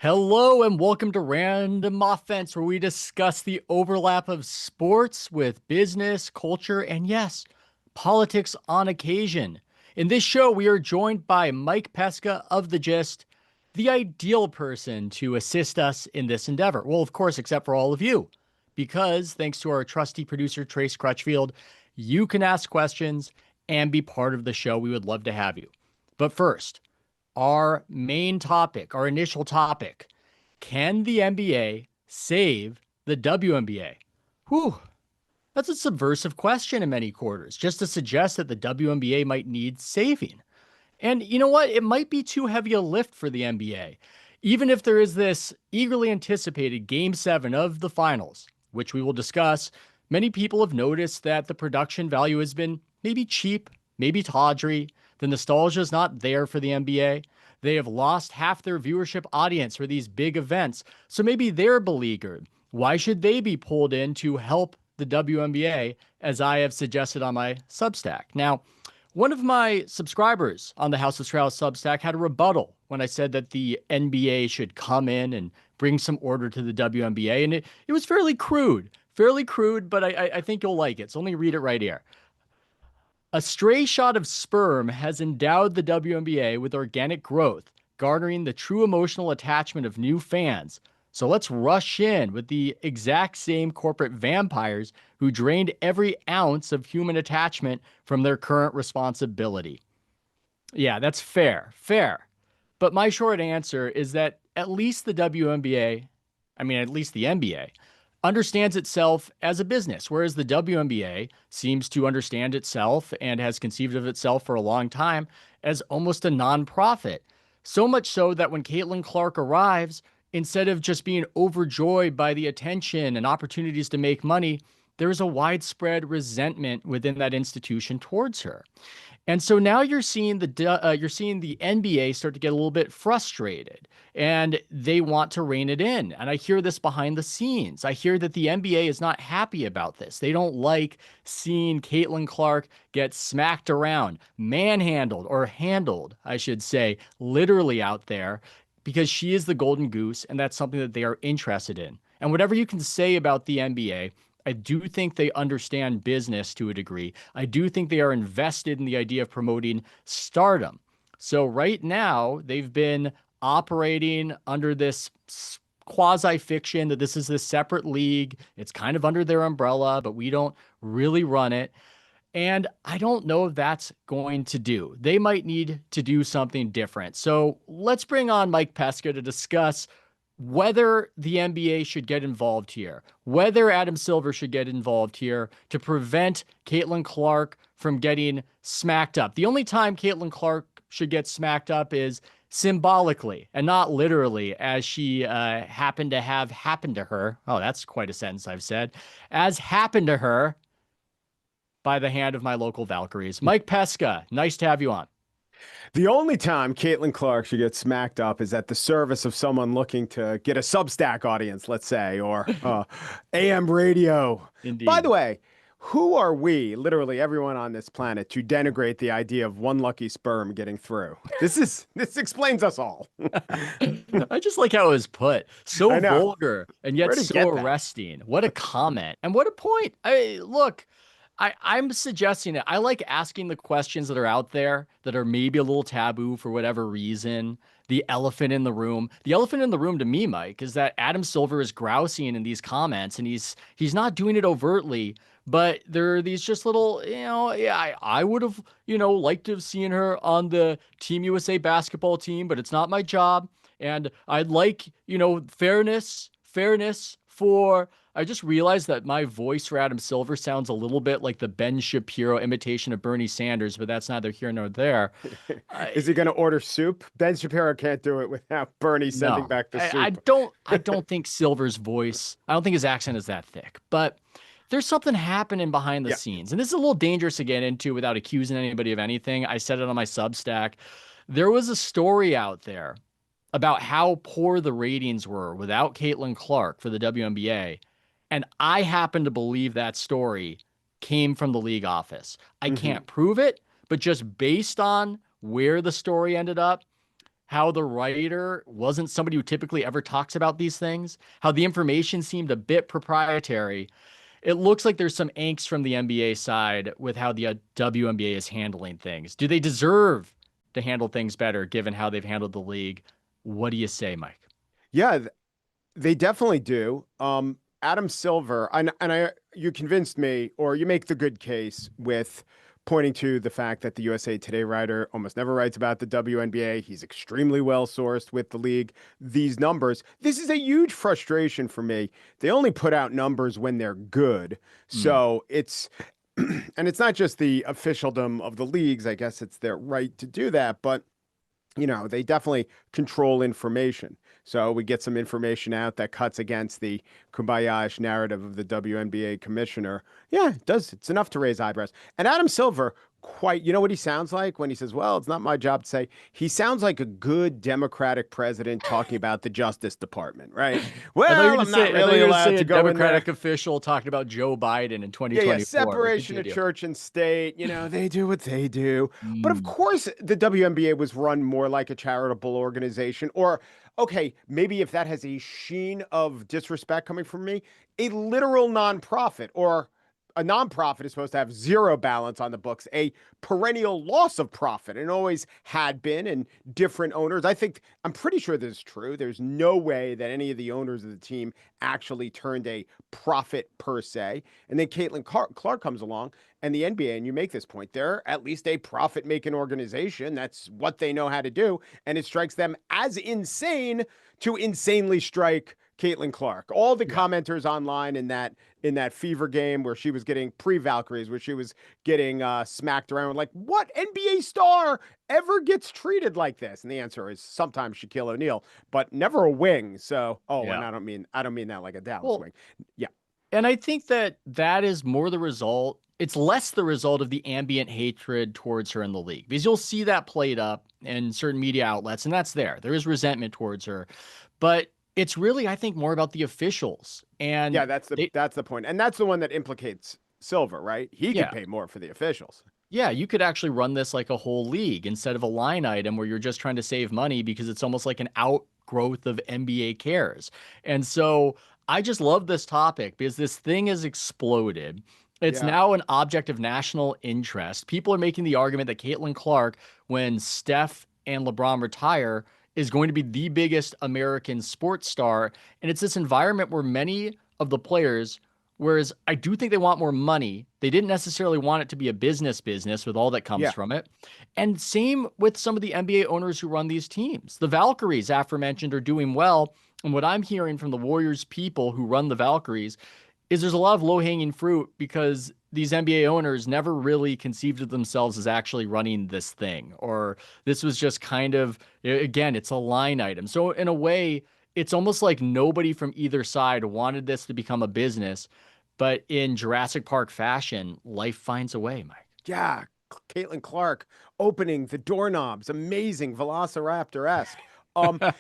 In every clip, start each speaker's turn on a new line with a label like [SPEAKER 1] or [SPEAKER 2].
[SPEAKER 1] Hello and welcome to Random Offense, where we discuss the overlap of sports with business, culture, and yes, politics on occasion. In this show, we are joined by Mike Pesca of The Gist, the ideal person to assist us in this endeavor. Well, of course, except for all of you, because thanks to our trusty producer, Trace Crutchfield, you can ask questions and be part of the show. We would love to have you. But first, our main topic, our initial topic. Can the NBA save the WNBA? Whew, that's a subversive question in many quarters, just to suggest that the WNBA might need saving. And you know what? It might be too heavy a lift for the NBA. Even if there is this eagerly anticipated Game 7 of the finals, which we will discuss, many people have noticed that the production value has been maybe cheap, maybe tawdry. The nostalgia is not there for the NBA. They have lost half their viewership audience for these big events, so maybe they're beleaguered. Why should they be pulled in to help the WNBA, as I have suggested on my Substack? Now, one of my subscribers on the House of Strauss Substack had a rebuttal when I said that the NBA should come in and bring some order to the WNBA, and it was fairly crude, but I think you'll like it. So let me read it right here. A stray shot of sperm has endowed the WNBA with organic growth, garnering the true emotional attachment of new fans. So let's rush in with the exact same corporate vampires who drained every ounce of human attachment from their current responsibility. Yeah, that's fair. But my short answer is that at least the WNBA, at least the NBA, understands itself as a business, whereas the WNBA seems to understand itself and has conceived of itself for a long time as almost a nonprofit. So much so that when Caitlin Clark arrives, instead of just being overjoyed by the attention and opportunities to make money, there is a widespread resentment within that institution towards her. And so now you're seeing the NBA start to get a little bit frustrated, and they want to rein it in. And I hear this behind the scenes. I hear that the NBA is not happy about this. They don't like seeing Caitlin Clark get smacked around, manhandled, or handled, I should say, literally out there, because she is the golden goose, and that's something that they are interested in. And whatever you can say about the NBA, I do think they understand business to a degree. I do think they are invested in the idea of promoting stardom. So right now, they've been operating under this quasi-fiction that this is this separate league. It's kind of under their umbrella, but we don't really run it. And I don't know if that's going to do. They might need to do something different. So let's bring on Mike Pesca to discuss whether the NBA should get involved here, whether Adam Silver should get involved here to prevent Caitlin Clark from getting smacked up. The only time Caitlin Clark should get smacked up is symbolically and not literally, as she happened to have happened to her. Oh, that's quite a sentence I've said. As happened to her by the hand of my local Valkyries. Mike Pesca, nice to have you on.
[SPEAKER 2] The only time Caitlin Clark should get smacked up is at the service of someone looking to get a Substack audience, let's say, or AM radio.
[SPEAKER 1] Indeed.
[SPEAKER 2] By the way, who are we, literally everyone on this planet, to denigrate the idea of one lucky sperm getting through? This explains us all.
[SPEAKER 1] I just like how it was put. So vulgar and yet so arresting. What a comment and what a point. I'm suggesting it. I like asking the questions that are out there that are maybe a little taboo for whatever reason. The elephant in the room. The elephant in the room to me, Mike, is that Adam Silver is grousing in these comments, and he's not doing it overtly, but there are these just little, I would have, liked to have seen her on the Team USA basketball team, but it's not my job. And I'd like, fairness for. I just realized that my voice for Adam Silver sounds a little bit like the Ben Shapiro imitation of Bernie Sanders, but that's neither here nor there.
[SPEAKER 2] Is he going to order soup? Ben Shapiro can't do it without Bernie sending back the soup.
[SPEAKER 1] I don't think Silver's voice, I don't think his accent is that thick, but there's something happening behind the scenes. And this is a little dangerous to get into without accusing anybody of anything. I said it on my Substack. There was a story out there about how poor the ratings were without Caitlin Clark for the WNBA. And I happen to believe that story came from the league office. I can't prove it, but just based on where the story ended up, how the writer wasn't somebody who typically ever talks about these things, how the information seemed a bit proprietary. It looks like there's some angst from the NBA side with how the WNBA is handling things. Do they deserve to handle things better given how they've handled the league? What do you say, Mike?
[SPEAKER 2] Yeah, they definitely do. Adam Silver, you convinced me, or you make the good case with pointing to the fact that the USA Today writer almost never writes about the WNBA. He's extremely well sourced with the league. These numbers, this is a huge frustration for me. They only put out numbers when they're good.
[SPEAKER 1] Mm.
[SPEAKER 2] So it's, and it's not just the officialdom of the leagues. I guess it's their right to do that, but they definitely control information. So we get some information out that cuts against the kumbaya narrative of the WNBA commissioner. Yeah, it does. It's enough to raise eyebrows. And Adam Silver, quite, you know what he sounds like when he says, well, it's not my job to say. He sounds like a good Democratic president talking about the Justice Department, right? Well, I'm not
[SPEAKER 1] I thought
[SPEAKER 2] really
[SPEAKER 1] you were going to
[SPEAKER 2] allowed
[SPEAKER 1] say
[SPEAKER 2] to
[SPEAKER 1] a
[SPEAKER 2] go in there.
[SPEAKER 1] Democratic official talking about Joe Biden in
[SPEAKER 2] Yeah,
[SPEAKER 1] 2024, but
[SPEAKER 2] separation of
[SPEAKER 1] continue.
[SPEAKER 2] church and state. They do what they do. But of
[SPEAKER 1] Mm.
[SPEAKER 2] course, the WNBA was run more like a charitable organization. Or, okay, maybe if that has a sheen of disrespect coming from me, a literal nonprofit, or a nonprofit is supposed to have zero balance on the books, a perennial loss of profit, and always had been, and different owners. I'm pretty sure this is true. There's no way that any of the owners of the team actually turned a profit per se. And then Caitlin Clark comes along, and the NBA, and you make this point, they're at least a profit making organization. That's what they know how to do. And it strikes them as insane to insanely strike Caitlin Clark. All the
[SPEAKER 1] Yeah.
[SPEAKER 2] commenters online in that Fever game where she was getting pre-Valkyries, where she was getting smacked around, like, what NBA star ever gets treated like this? And the answer is sometimes Shaquille O'Neal, but never a wing. So, and
[SPEAKER 1] Yeah.
[SPEAKER 2] I don't mean that like a Dallas
[SPEAKER 1] Well,
[SPEAKER 2] wing. Yeah,
[SPEAKER 1] and I think that that is more the result. It's less the result of the ambient hatred towards her in the league because you'll see that played up in certain media outlets, and that's there. There is resentment towards her, but it's really, I think, more about the officials.
[SPEAKER 2] yeah,
[SPEAKER 1] And they,
[SPEAKER 2] that's the point, and that's the one that implicates Silver, right? He could
[SPEAKER 1] yeah,
[SPEAKER 2] pay more for the officials.
[SPEAKER 1] yeah, you could actually run this like a whole league instead of a line item where you're just trying to save money because it's almost like an outgrowth of NBA cares. And so I just love this topic because this thing has exploded. It's
[SPEAKER 2] Yeah,
[SPEAKER 1] now an object of national interest. People are making the argument that Caitlin Clark, when Steph and LeBron retire, is going to be the biggest American sports star. And it's this environment where many of the players, whereas I do think they want more money. They didn't necessarily want it to be a business with all that comes
[SPEAKER 2] yeah,
[SPEAKER 1] from it. And same with some of the NBA owners who run these teams. The Valkyries, aforementioned, are doing well. And what I'm hearing from the Warriors people who run the Valkyries is there's a lot of low hanging fruit because these NBA owners never really conceived of themselves as actually running this thing, or this was just kind of, again, it's a line item. So, in a way, it's almost like nobody from either side wanted this to become a business. But in Jurassic Park fashion, life finds a way, Mike.
[SPEAKER 2] yeah. Caitlin Clark opening the doorknobs, amazing, Velociraptor-esque.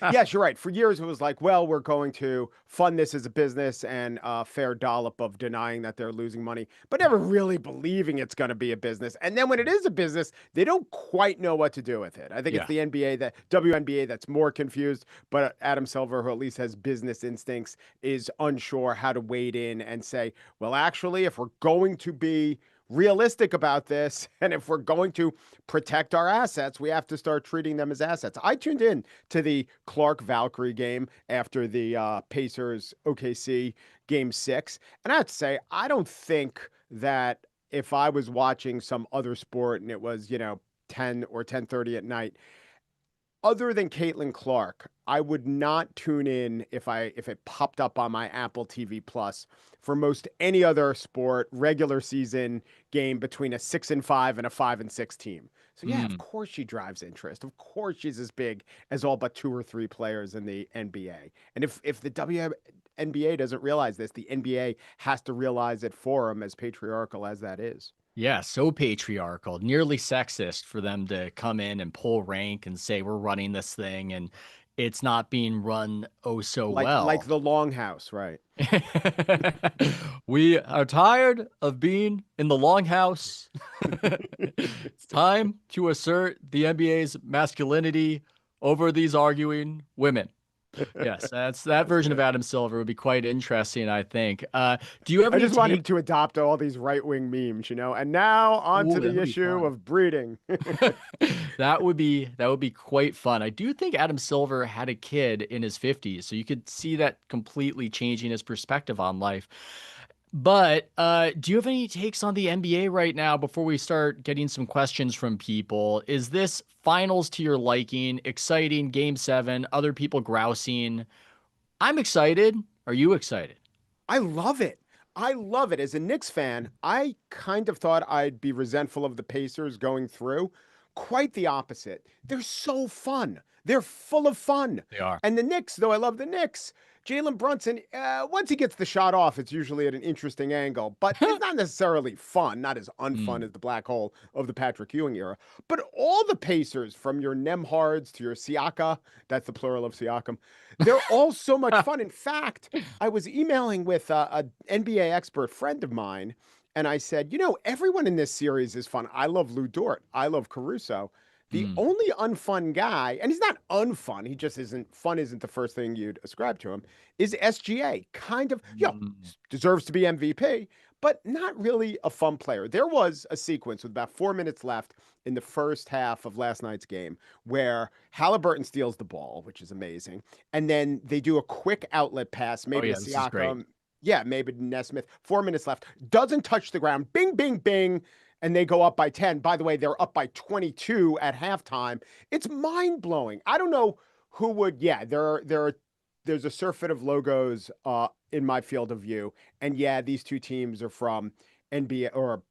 [SPEAKER 2] Yes, you're right. For years, it was like, well, we're going to fund this as a business, and a fair dollop of denying that they're losing money, but never really believing it's going to be a business. And then when it is a business, they don't quite know what to do with it. I think it's
[SPEAKER 1] Yeah.
[SPEAKER 2] the NBA, that WNBA, that's more confused, but Adam Silver, who at least has business instincts, is unsure how to wade in and say, well, actually, if we're going to be realistic about this, and if we're going to protect our assets, we have to start treating them as assets. I tuned in to the Clark Valkyrie game after the Pacers OKC game 6. And I have to say, I don't think that if I was watching some other sport and it was, 10 or 10:30 at night, other than Caitlin Clark, I would not tune in if it popped up on my Apple TV Plus for most any other sport regular season game between a 6-5 and a 5-6 team. So yeah, of
[SPEAKER 1] Mm.
[SPEAKER 2] course she drives interest. Of course she's as big as all but 2 or 3 players in the NBA. And if the WNBA doesn't realize this, the NBA has to realize it for them, as patriarchal as that is.
[SPEAKER 1] Yeah, so patriarchal, nearly sexist for them to come in and pull rank and say we're running this thing and it's not being run oh so
[SPEAKER 2] Like
[SPEAKER 1] well.
[SPEAKER 2] the Longhouse, right?
[SPEAKER 1] We are tired of being in the longhouse. It's time to assert the NBA's masculinity over these arguing women. Yes, that
[SPEAKER 2] That's
[SPEAKER 1] version of
[SPEAKER 2] good.
[SPEAKER 1] Adam Silver would be quite interesting, I think. Do you have
[SPEAKER 2] I
[SPEAKER 1] any
[SPEAKER 2] just want
[SPEAKER 1] take?
[SPEAKER 2] him to adopt all these right-wing memes, you know. And now on to
[SPEAKER 1] Ooh, that
[SPEAKER 2] the
[SPEAKER 1] would be
[SPEAKER 2] issue
[SPEAKER 1] fun.
[SPEAKER 2] of breeding.
[SPEAKER 1] That would be quite fun. I do think Adam Silver had a kid in his 50s, so you could see that completely changing his perspective on life. But do you have any takes on the NBA right now before we start getting some questions from people? Is this finals to your liking? Exciting game 7, other people grousing. I'm excited. Are you excited?
[SPEAKER 2] I love it. I love it. As a Knicks fan, I kind of thought I'd be resentful of the Pacers going through. Quite the opposite. They're so fun. They're full of fun.
[SPEAKER 1] They are.
[SPEAKER 2] And the Knicks, though I love the Knicks, Jalen Brunson, once he gets the shot off, it's usually at an interesting angle, but it's not necessarily fun, not as unfun
[SPEAKER 1] Mm.
[SPEAKER 2] as the black hole of the Patrick Ewing era. But all the Pacers, from your Nemhards to your Siaka, that's the plural of Siakam, they're all so much fun. In fact, I was emailing with a NBA expert friend of mine, and I said, you know, everyone in this series is fun. I love Lou Dort. I love Caruso. The
[SPEAKER 1] Mm.
[SPEAKER 2] only unfun guy, and he's not unfun, he just isn't fun, isn't the first thing you'd ascribe to him, is SGA. Kind of,
[SPEAKER 1] Mm.
[SPEAKER 2] deserves to be MVP, but not really a fun player. There was a sequence with about 4 minutes left in the first half of last night's game where Halliburton steals the ball, which is amazing. And then they do a quick outlet pass,
[SPEAKER 1] Oh
[SPEAKER 2] maybe to
[SPEAKER 1] yeah, this is great.
[SPEAKER 2] Siakam. Yeah, maybe to Nesmith. 4 minutes left. Doesn't touch the ground. Bing, bing, bing. And they go up by 10. By the way, they're up by 22 at halftime. It's mind blowing. I don't know who would. Yeah, there's a surfeit of logos in my field of view. And yeah, these two teams are from NBA or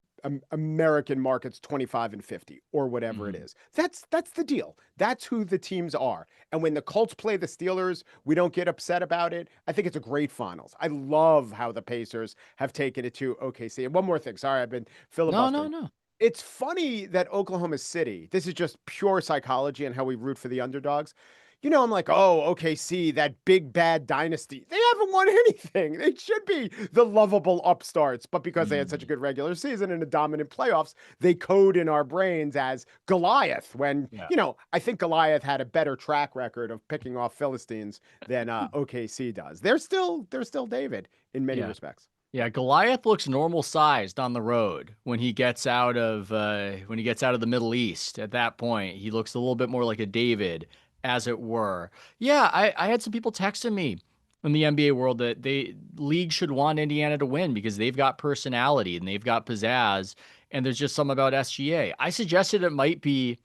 [SPEAKER 2] American markets 25 and 50 or whatever it
[SPEAKER 1] Mm.
[SPEAKER 2] is. That's the deal. That's who the teams are. And when the Colts play the Steelers, we don't get upset about it. I think it's a great finals. I love how the Pacers have taken it to OKC. And one more thing. Sorry, I've been
[SPEAKER 1] No, no,
[SPEAKER 2] filibustering.
[SPEAKER 1] no.
[SPEAKER 2] It's funny that Oklahoma City, this is just pure psychology and how we root for the underdogs. You know, I'm like, oh, OKC, that big bad dynasty. They haven't won anything. They should be the lovable upstarts. But because they had such a
[SPEAKER 1] Mm.
[SPEAKER 2] good regular season and a dominant playoffs, they code in our brains as Goliath. When,
[SPEAKER 1] Yeah.
[SPEAKER 2] I think Goliath had a better track record of picking off Philistines than OKC does. They're still David in many
[SPEAKER 1] Yeah.
[SPEAKER 2] respects.
[SPEAKER 1] Yeah, Goliath looks normal sized on the road when he gets out of the Middle East. At that point, he looks a little bit more like a David, as it were. Yeah, I had some people texting me in the NBA world that they league should want Indiana to win because they've got personality and they've got pizzazz, and there's just something about SGA. I suggested it might be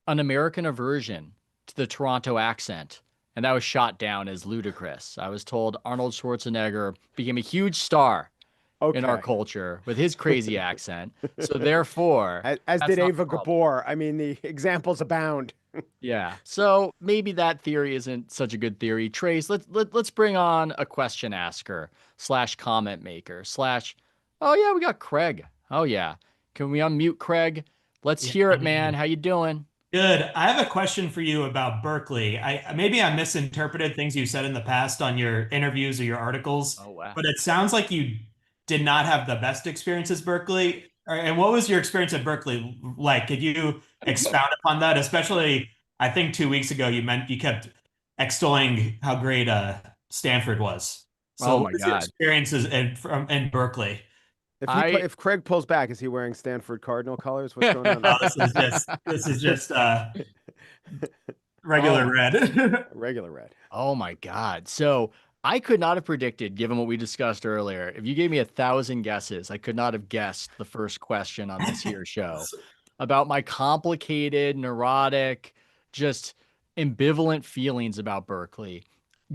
[SPEAKER 1] an American aversion to the Toronto accent, and that was shot down as ludicrous. I was told Arnold Schwarzenegger became a huge star in our
[SPEAKER 2] Okay.
[SPEAKER 1] culture with his crazy accent. So therefore,
[SPEAKER 2] As
[SPEAKER 1] that's
[SPEAKER 2] did
[SPEAKER 1] not the
[SPEAKER 2] Ava
[SPEAKER 1] problem.
[SPEAKER 2] Gabor. I mean, the examples abound.
[SPEAKER 1] Yeah. So maybe that theory isn't such a good theory. Trace, let's bring on a question asker slash comment maker slash. Oh yeah, we got Craig. Oh yeah. Can we unmute Craig? Let's
[SPEAKER 3] Yeah,
[SPEAKER 1] hear it,
[SPEAKER 3] I'm
[SPEAKER 1] man.
[SPEAKER 3] in.
[SPEAKER 1] How you doing?
[SPEAKER 3] Good. I have a question for you about Berkeley. I maybe I misinterpreted things you said in the past on your interviews or your articles,
[SPEAKER 1] Oh wow.
[SPEAKER 3] but it sounds like you did not have the best experiences Berkeley. And what was your experience at Berkeley like? Could you expound upon that? Especially, I think 2 weeks ago you kept extolling how great Stanford was. So,
[SPEAKER 1] Oh
[SPEAKER 3] what
[SPEAKER 1] my
[SPEAKER 3] is your
[SPEAKER 1] God.
[SPEAKER 3] experiences in Berkeley?
[SPEAKER 1] I
[SPEAKER 2] If Craig pulls back, is he wearing Stanford Cardinal colors? What's going on
[SPEAKER 3] Oh,
[SPEAKER 2] there?
[SPEAKER 3] this is just
[SPEAKER 1] oh
[SPEAKER 3] regular
[SPEAKER 1] my
[SPEAKER 3] red.
[SPEAKER 2] Regular red.
[SPEAKER 1] Oh my God. So I could not have predicted, given what we discussed earlier. If you gave me 1,000 guesses, I could not have guessed the first question on this here show about my complicated, neurotic, just ambivalent feelings about Berkeley.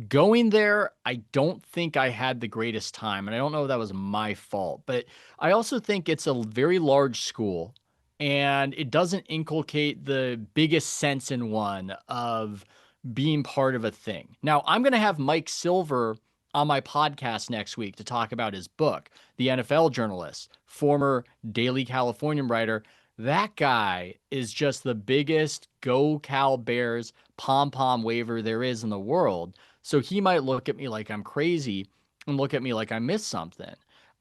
[SPEAKER 1] Going there, I don't think I had the greatest time. And I don't know if that was my fault, but I also think it's a very large school and it doesn't inculcate the biggest sense in one of being part of a thing. Now, I'm going to have Mike Silver on my podcast next week to talk about his book, The NFL Journalist, former Daily Californian writer. That guy is just the biggest Go Cal Bears pom pom waver there is in the world. So he might look at me like I'm crazy and look at me like I missed something.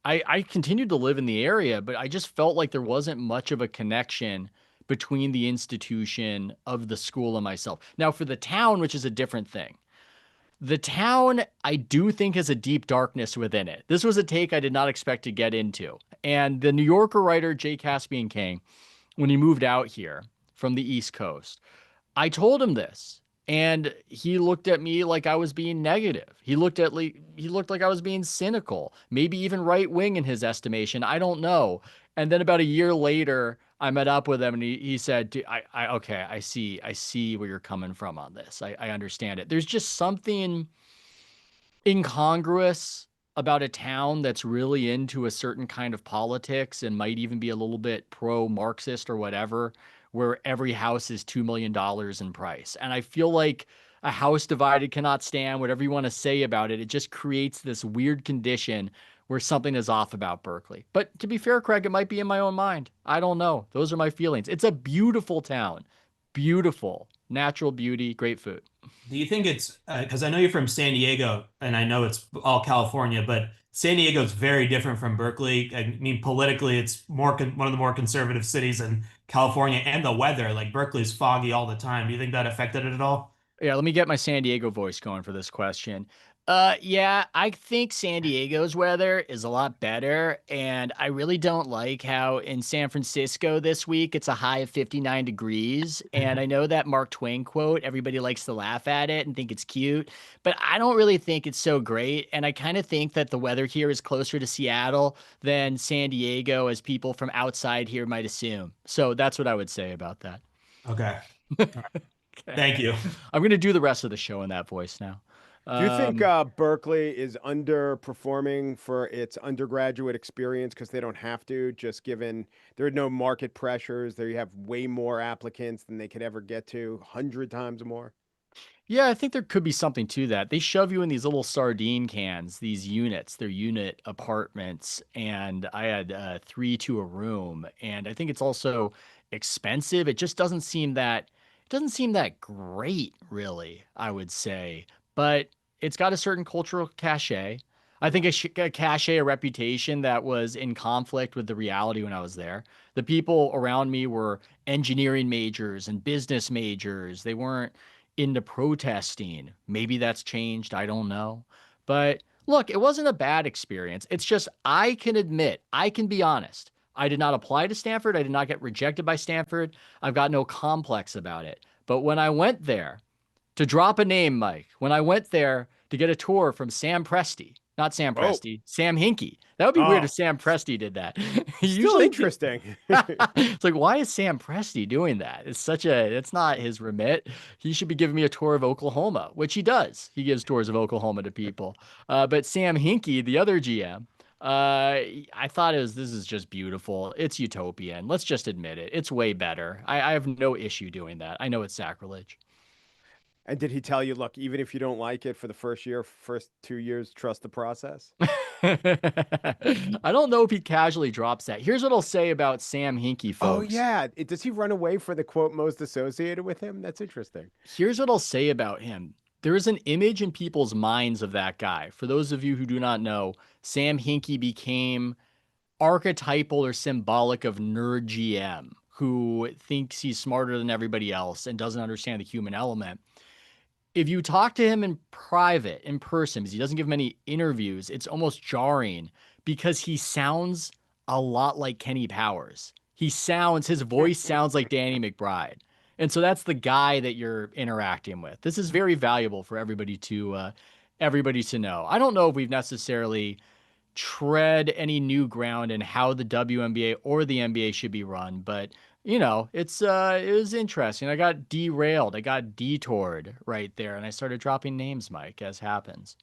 [SPEAKER 1] I continued to live in the area, but I just felt like there wasn't much of a connection between the institution of the school and myself. Now, for the town, which is a different thing, the town, I do think, has a deep darkness within it. This was a take I did not expect to get into. And the New Yorker writer J. Caspian King, when he moved out here from the East Coast, I told him this, and he looked at me like I was being negative. He looked like I was being cynical, maybe even right wing in his estimation. I don't know. And then about a year later, I met up with him, and he said, okay, I see where you're coming from on this. I understand it. There's just something incongruous about a town that's really into a certain kind of politics and might even be a little bit pro-Marxist or whatever, where every house is $2 million in price. And I feel like a house divided cannot stand, whatever you want to say about it. It just creates this weird condition where something is off about Berkeley. But to be fair, Craig, it might be in my own mind. I don't know. Those are my feelings. It's a beautiful town. Beautiful. Natural beauty, great food.
[SPEAKER 3] Do you think it's because I know you're from San Diego and I know it's all California, but San Diego is very different from Berkeley. I mean, politically, it's one of the more conservative cities in California, and the weather, like Berkeley's foggy all the time. Do you think that affected it at all?
[SPEAKER 1] Yeah, let me get my San Diego voice going for this question. Yeah, I think San Diego's weather is a lot better, and I really don't like how in San Francisco this week it's a high of 59 degrees. And I know that Mark Twain quote, everybody likes to laugh at it and think it's cute, but I don't really think it's so great. And I kind of think that the weather here is closer to Seattle than San Diego, as people from outside here might assume. So that's what I would say about that.
[SPEAKER 3] Okay.
[SPEAKER 1] Okay.
[SPEAKER 3] Thank you.
[SPEAKER 1] I'm going to do the rest of the show in that voice now.
[SPEAKER 2] Do you think
[SPEAKER 1] Um,
[SPEAKER 2] Berkeley is underperforming for its undergraduate experience because they don't have to, just given there are no market pressures, they have way more applicants than they could ever get to, 100 times more?
[SPEAKER 1] Yeah, I think there could be something to that. They shove you in these little sardine cans, these units, they're unit apartments, and I had three to a room, and I think it's also expensive. It doesn't seem that great, really, I would say, but it's got a certain cultural cachet. I think a cachet, a reputation that was in conflict with the reality when I was there. The people around me were engineering majors and business majors. They weren't into protesting. Maybe that's changed. I don't know. But look, it wasn't a bad experience. It's just, I can admit, I can be honest. I did not apply to Stanford. I did not get rejected by Stanford. I've got no complex about it. But when I went there, to drop a name, Mike, when I went there to get a tour from Sam Presti, not Sam
[SPEAKER 2] Oh,
[SPEAKER 1] Presti, Sam Hinkie. That would be weird if
[SPEAKER 2] oh,
[SPEAKER 1] Sam Presti did that. He
[SPEAKER 2] still
[SPEAKER 1] usually
[SPEAKER 2] interesting.
[SPEAKER 1] it's like, why is Sam Presti doing that? It's not his remit. He should be giving me a tour of Oklahoma, which he does. He gives tours of Oklahoma to people. But Sam Hinkie, the other GM, I thought this is just beautiful. It's utopian. Let's just admit it. It's way better. I have no issue doing that. I know it's sacrilege.
[SPEAKER 2] And did he tell you, look, even if you don't like it for the first year, first 2 years, trust the process?
[SPEAKER 1] I don't know if he casually drops that. Here's what I'll say about Sam Hinkie,
[SPEAKER 2] Oh,
[SPEAKER 1] folks.
[SPEAKER 2] yeah. Does he run away for the quote most associated with him? That's interesting.
[SPEAKER 1] Here's what I'll say about him. There is an image in people's minds of that guy. For those of you who do not know, Sam Hinkie became archetypal or symbolic of nerd GM who thinks he's smarter than everybody else and doesn't understand the human element. If you talk to him in private, in person, because he doesn't give many interviews, it's almost jarring because he sounds a lot like Kenny Powers. His voice sounds like Danny McBride. And so that's the guy that you're interacting with. This is very valuable for everybody to know. I don't know if we've necessarily tread any new ground in how the WNBA or the NBA should be run, but it was interesting. I got derailed. I got detoured right there, and I started dropping names, Mike, as happens.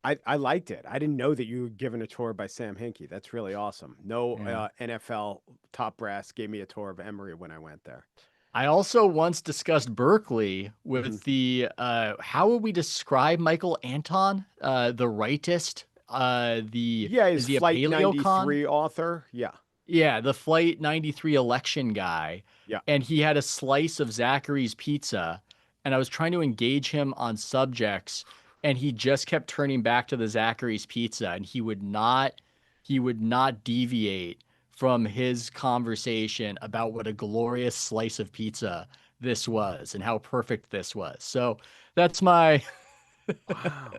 [SPEAKER 2] I liked it. I didn't know that you were given a tour by Sam Hinkie. That's really awesome. No
[SPEAKER 1] Yeah.
[SPEAKER 2] NFL top brass gave me a tour of Emory when I went there.
[SPEAKER 1] I also once discussed Berkeley
[SPEAKER 2] Hmm.
[SPEAKER 1] with the how would we describe Michael Anton, the rightist,
[SPEAKER 2] Yeah,
[SPEAKER 1] is
[SPEAKER 2] his
[SPEAKER 1] he a
[SPEAKER 2] Flight
[SPEAKER 1] paleocon?
[SPEAKER 2] 93 author. Yeah,
[SPEAKER 1] Yeah, the Flight 93 election guy.
[SPEAKER 2] yeah.
[SPEAKER 1] And he had a slice of Zachary's pizza. And I was trying to engage him on subjects. And he just kept turning back to the Zachary's pizza. And he would not deviate from his conversation about what a glorious slice of pizza this was and how perfect this was. So that's my
[SPEAKER 2] Wow.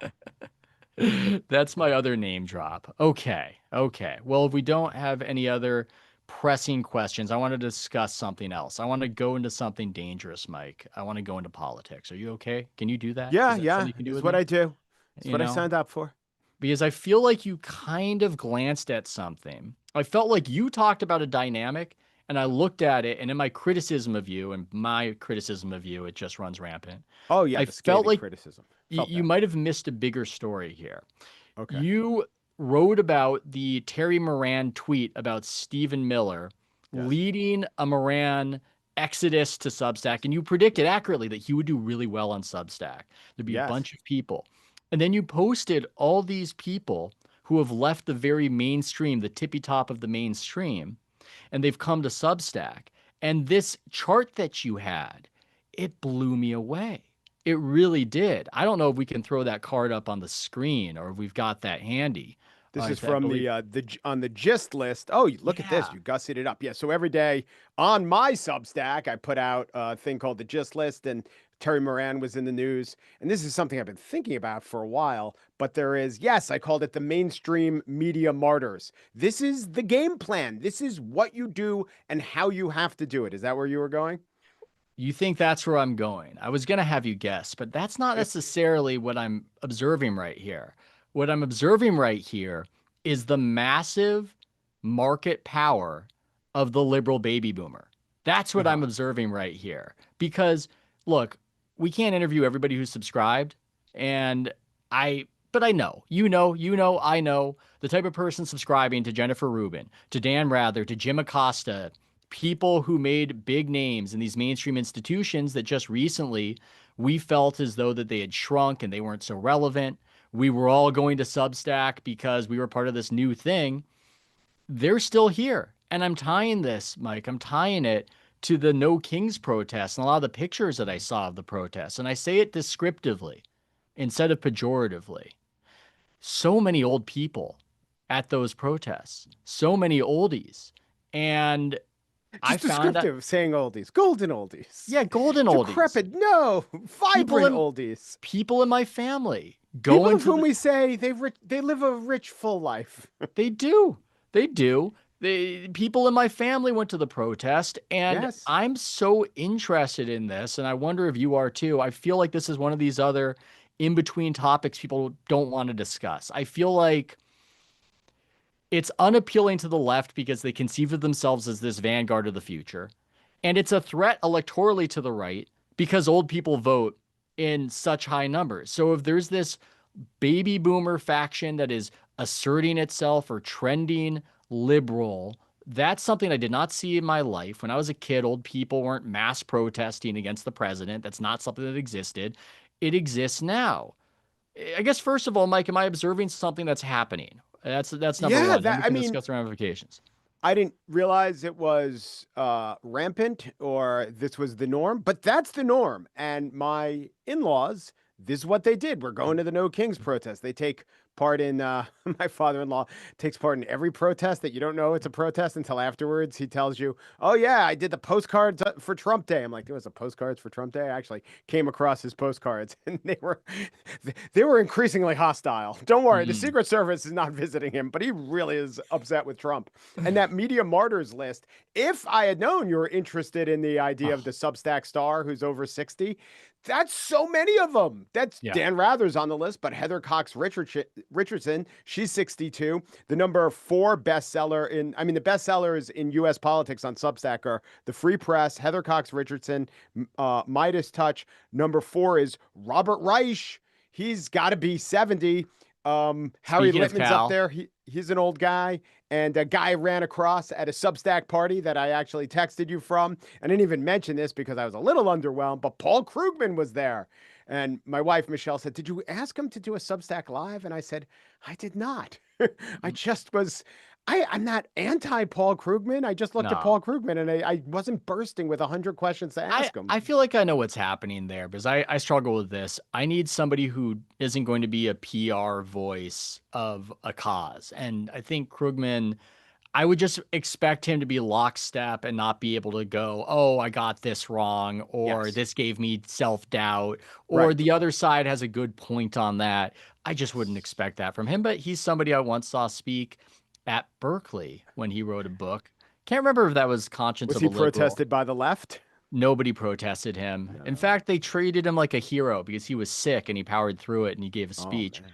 [SPEAKER 1] that's my other name drop. Okay. Okay. Well, if we don't have any other pressing questions, I want to discuss something else. I want to go into something dangerous, Mike. I want to go into politics. Are you okay? Can you do that?
[SPEAKER 2] Yeah,
[SPEAKER 1] Is that
[SPEAKER 2] yeah,
[SPEAKER 1] something you can do
[SPEAKER 2] is
[SPEAKER 1] with
[SPEAKER 2] what
[SPEAKER 1] me?
[SPEAKER 2] I do. It's
[SPEAKER 1] You
[SPEAKER 2] what I
[SPEAKER 1] know?
[SPEAKER 2] signed up for.
[SPEAKER 1] Because I feel like you kind of glanced at something. I felt like you talked about a dynamic and I looked at it, and in my criticism of you and my criticism of you, it just runs rampant.
[SPEAKER 2] Oh yeah,
[SPEAKER 1] I
[SPEAKER 2] the
[SPEAKER 1] felt
[SPEAKER 2] scathing
[SPEAKER 1] like
[SPEAKER 2] criticism.
[SPEAKER 1] you,
[SPEAKER 2] Felt
[SPEAKER 1] you
[SPEAKER 2] that.
[SPEAKER 1] might have missed a bigger story here.
[SPEAKER 2] Okay.
[SPEAKER 1] You wrote about the Terry Moran tweet about Stephen Miller
[SPEAKER 2] Yes.
[SPEAKER 1] leading a Moran exodus to Substack, and you predicted accurately that he would do really well on Substack. There'd be a
[SPEAKER 2] Yes.
[SPEAKER 1] bunch of people. And then you posted all these people who have left the very mainstream, the tippy top of the mainstream, and they've come to Substack. And this chart that you had, it blew me away. It really did. I don't know if we can throw that card up on the screen or if we've got that handy.
[SPEAKER 2] This is
[SPEAKER 1] I
[SPEAKER 2] from
[SPEAKER 1] believe,
[SPEAKER 2] on the gist list. Oh, look at this.
[SPEAKER 1] yeah.
[SPEAKER 2] You gussied it up. Yeah. So every day on my Substack, I put out a thing called the gist list, and Terry Moran was in the news. And this is something I've been thinking about for a while. But there is, yes, I called it the mainstream media martyrs. This is the game plan. This is what you do and how you have to do it. Is that where you were going?
[SPEAKER 1] You think that's where I'm going. I was going to have you guess, but that's not necessarily what I'm observing right here. What I'm observing right here is the massive market power of the liberal baby boomer. That's what I'm
[SPEAKER 2] Uh-huh.
[SPEAKER 1] observing right here. Because look, we can't interview everybody who's subscribed. And but I know, I know the type of person subscribing to Jennifer Rubin, to Dan Rather, to Jim Acosta, people who made big names in these mainstream institutions that just recently we felt as though that they had shrunk and they weren't so relevant. We were all going to Substack because we were part of this new thing. They're still here. And I'm tying this, Mike, I'm tying it to the No Kings protests and a lot of the pictures that I saw of the protests. And I say it descriptively instead of pejoratively. So many old people at those protests, so many oldies. And I
[SPEAKER 2] Just
[SPEAKER 1] found that,
[SPEAKER 2] descriptive, saying oldies, golden oldies,
[SPEAKER 1] yeah, golden oldies.
[SPEAKER 2] decrepit, no,
[SPEAKER 1] People
[SPEAKER 2] vibrant
[SPEAKER 1] in
[SPEAKER 2] oldies.
[SPEAKER 1] people in my family
[SPEAKER 2] People
[SPEAKER 1] going
[SPEAKER 2] of
[SPEAKER 1] to
[SPEAKER 2] whom
[SPEAKER 1] the
[SPEAKER 2] we say they live a rich, full life.
[SPEAKER 1] they do. They do. People in my family went to the protest, and
[SPEAKER 2] Yes.
[SPEAKER 1] I'm so interested in this, and I wonder if you are too. I feel like this is one of these other in between topics people don't want to discuss. I feel like it's unappealing to the left because they conceive of themselves as this vanguard of the future. And it's a threat electorally to the right because old people vote in such high numbers. So if there's this baby boomer faction that is asserting itself or trending liberal, that's something I did not see in my life. When I was a kid, old people weren't mass protesting against the president. That's not something that existed. It exists now. I guess first of all, Mike, am I observing something that's happening? That's number
[SPEAKER 2] Yeah,
[SPEAKER 1] one. Then
[SPEAKER 2] that
[SPEAKER 1] we
[SPEAKER 2] I
[SPEAKER 1] can
[SPEAKER 2] mean,
[SPEAKER 1] discuss the ramifications.
[SPEAKER 2] I didn't realize it was rampant or this was the norm, but that's the norm. And my in-laws, this is what they did. We're going to the No Kings protest. They take part in my father-in-law takes part in every protest that you don't know it's a protest until afterwards. He tells you, "Oh yeah, I did the postcards for Trump Day." I'm like, "There was a postcards for Trump Day?" I actually came across his postcards and they were increasingly hostile. Don't worry, the
[SPEAKER 1] Mm,
[SPEAKER 2] Secret Service is not visiting him, but he really is upset with Trump. And that media martyrs list, if I had known you were interested in the idea of
[SPEAKER 1] oh,
[SPEAKER 2] the Substack star who's over 60, that's so many of them. That's
[SPEAKER 1] yeah.
[SPEAKER 2] Dan Rather's on the list, but Heather Cox Richardson, she's 62. The number four bestseller the bestsellers in US politics on Substack are The Free Press, Heather Cox Richardson, Midas Touch. Number four is Robert Reich. He's got to be 70. Harry
[SPEAKER 1] Speaking of
[SPEAKER 2] Littman's up
[SPEAKER 1] Cal,
[SPEAKER 2] there. He's an old guy. And a guy ran across at a Substack party that I actually texted you from. I didn't even mention this because I was a little underwhelmed, but Paul Krugman was there. And my wife, Michelle, said, "Did you ask him to do a Substack live?" And I said, "I did not. I just was, I'm not anti Paul Krugman. I just looked at
[SPEAKER 1] no.
[SPEAKER 2] Paul Krugman and I wasn't bursting with 100 questions to
[SPEAKER 1] I,
[SPEAKER 2] ask him."
[SPEAKER 1] I feel like I know what's happening there because I struggle with this. I need somebody who isn't going to be a PR voice of a cause. And I think Krugman, I would just expect him to be lockstep and not be able to go, oh, I got this wrong, or
[SPEAKER 2] Yes.
[SPEAKER 1] this gave me self-doubt, or
[SPEAKER 2] Right.
[SPEAKER 1] the other side has a good point on that. I just wouldn't expect that from him. But he's somebody I once saw speak at Berkeley when he wrote a book. Can't remember if that was Conscience
[SPEAKER 2] Was
[SPEAKER 1] of
[SPEAKER 2] he
[SPEAKER 1] a Liberal.
[SPEAKER 2] protested by the left?
[SPEAKER 1] Nobody protested him. In
[SPEAKER 2] No.
[SPEAKER 1] fact, they treated him like a hero because he was sick and he powered through it and he gave a
[SPEAKER 2] Oh
[SPEAKER 1] speech.
[SPEAKER 2] man.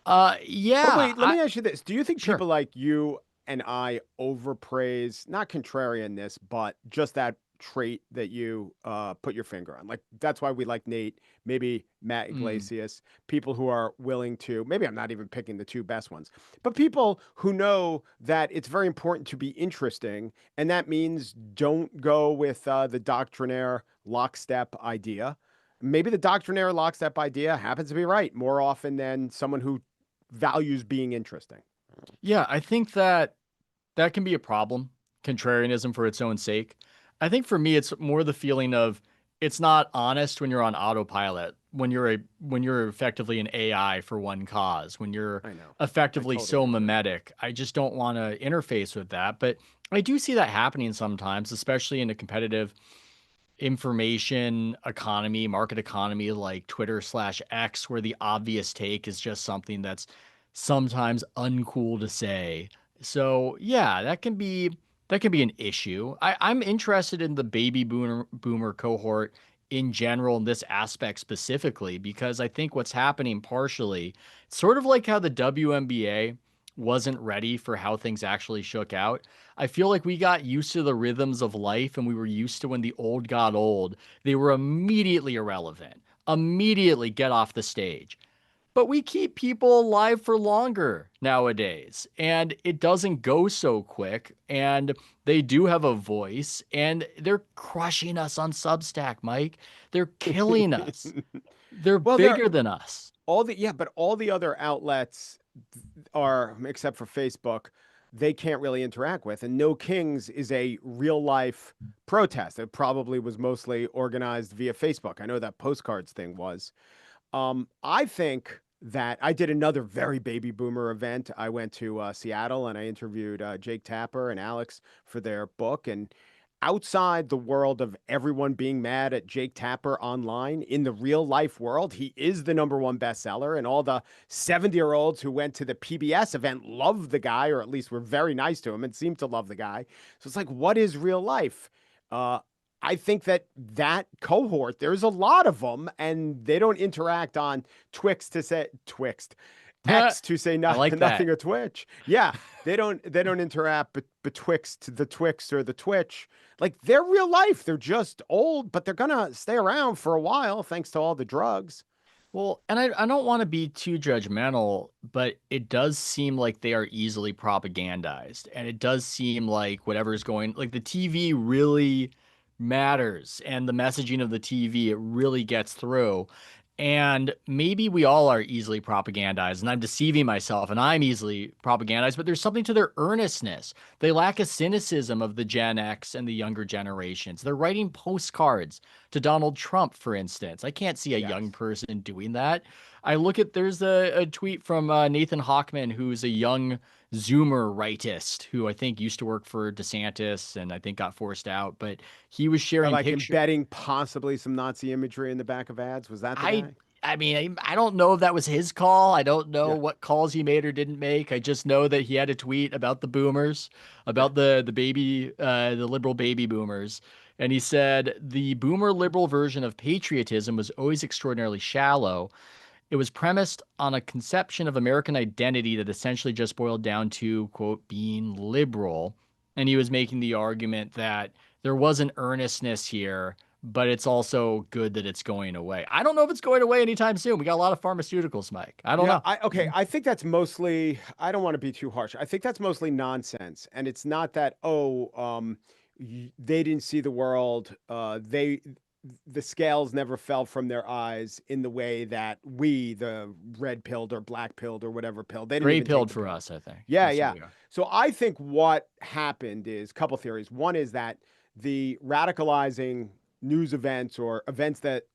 [SPEAKER 2] But
[SPEAKER 1] Yeah,
[SPEAKER 2] wait, let me ask you this. Do you think
[SPEAKER 1] sure.
[SPEAKER 2] people like you and I overpraise, not contrarianness, but just that trait that you put your finger on? Like, that's why we like Nate, maybe Matt
[SPEAKER 1] Mm.
[SPEAKER 2] Iglesias, people who are willing to, maybe I'm not even picking the two best ones, but people who know that it's very important to be interesting. And that means don't go with the doctrinaire lockstep idea. Maybe the doctrinaire lockstep idea happens to be right more often than someone who values being interesting.
[SPEAKER 1] Yeah, I think that that can be a problem, contrarianism for its own sake. I think for me, it's more the feeling of it's not honest when you're on autopilot, when you're effectively an AI for one cause, when you're
[SPEAKER 2] I know. I
[SPEAKER 1] effectively so
[SPEAKER 2] totally agree.
[SPEAKER 1] mimetic. I just don't want to interface with that. But I do see that happening sometimes, especially in a competitive information economy, market economy like Twitter/X, where the obvious take is just something that's sometimes uncool to say. So yeah, that can be an issue. I'm interested in the baby boomer cohort in general in this aspect specifically because I think what's happening partially, sort of like how the WNBA wasn't ready for how things actually shook out. I feel like we got used to the rhythms of life and we were used to when the old got old, they were immediately irrelevant, immediately get off the stage. But we keep people alive for longer nowadays, and it doesn't go so quick. And they do have a voice, and they're crushing us on Substack, Mike. They're killing us. They're
[SPEAKER 2] Well, there
[SPEAKER 1] bigger than us.
[SPEAKER 2] all the yeah, but all the other outlets are, except for Facebook, they can't really interact with. And No Kings is a real life protest. It probably was mostly organized via Facebook. I know that postcards thing was. I think that I did another very baby boomer event. I went to Seattle and I interviewed Jake Tapper and Alex for their book. And outside the world of everyone being mad at Jake Tapper online, in the real life world, he is the number one bestseller. And all the 70-year-olds who went to the PBS event loved the guy, or at least were very nice to him and seemed to love the guy. So it's like, what is real life? Uh, I think that that cohort, there's a lot of them, and they don't interact on Twixt,
[SPEAKER 1] I
[SPEAKER 2] X to say
[SPEAKER 1] like
[SPEAKER 2] nothing
[SPEAKER 1] that.
[SPEAKER 2] or Twitch. Yeah, they don't interact betwixt the Twix or the Twitch. Like they're real life. They're just old, but they're gonna stay around for a while thanks to all the drugs.
[SPEAKER 1] Well, and I don't want to be too judgmental, but it does seem like they are easily propagandized. And it does seem like whatever's going, like the TV really matters and the messaging of the TV, it really gets through. And maybe we all are easily propagandized, and I'm deceiving myself, and I'm easily propagandized, but there's something to their earnestness. They lack a cynicism of the Gen X and the younger generations. They're writing postcards to Donald Trump, for instance. I can't see a young
[SPEAKER 2] Yes.
[SPEAKER 1] person doing that. I look at there's a tweet from Nathan Hochman, who's a young Zoomer rightist who I think used to work for DeSantis and I think got forced out, but he was
[SPEAKER 2] Or
[SPEAKER 1] sharing
[SPEAKER 2] like
[SPEAKER 1] pictures.
[SPEAKER 2] embedding possibly some Nazi imagery in the back of ads. Was that the
[SPEAKER 1] I
[SPEAKER 2] guy?
[SPEAKER 1] I mean, I don't know if that was his call. I don't know
[SPEAKER 2] Yeah.
[SPEAKER 1] what calls he made or didn't make. I just know that he had a tweet about the boomers,
[SPEAKER 2] Yeah.
[SPEAKER 1] about the liberal baby boomers. And he said the boomer liberal version of patriotism was always extraordinarily shallow. It was premised on a conception of American identity that essentially just boiled down to, quote, being liberal. And he was making the argument that there was an earnestness here, but it's also good that it's going away. I don't know if it's going away anytime soon. We got a lot of pharmaceuticals, Mike. I don't
[SPEAKER 2] Yeah,
[SPEAKER 1] know.
[SPEAKER 2] I okay, I think that's mostly, I don't want to be too harsh. I think that's mostly nonsense. And it's not that, they didn't see the world. The scales never fell from their eyes in the way that we, the red pilled or black pilled or whatever pill, they didn't
[SPEAKER 1] Gray
[SPEAKER 2] even take
[SPEAKER 1] pilled
[SPEAKER 2] the
[SPEAKER 1] for
[SPEAKER 2] pill.
[SPEAKER 1] us, I think.
[SPEAKER 2] Yeah,
[SPEAKER 1] That's who
[SPEAKER 2] yeah.
[SPEAKER 1] we are.
[SPEAKER 2] So I think what happened is a couple theories. One is that the radicalizing news events or events that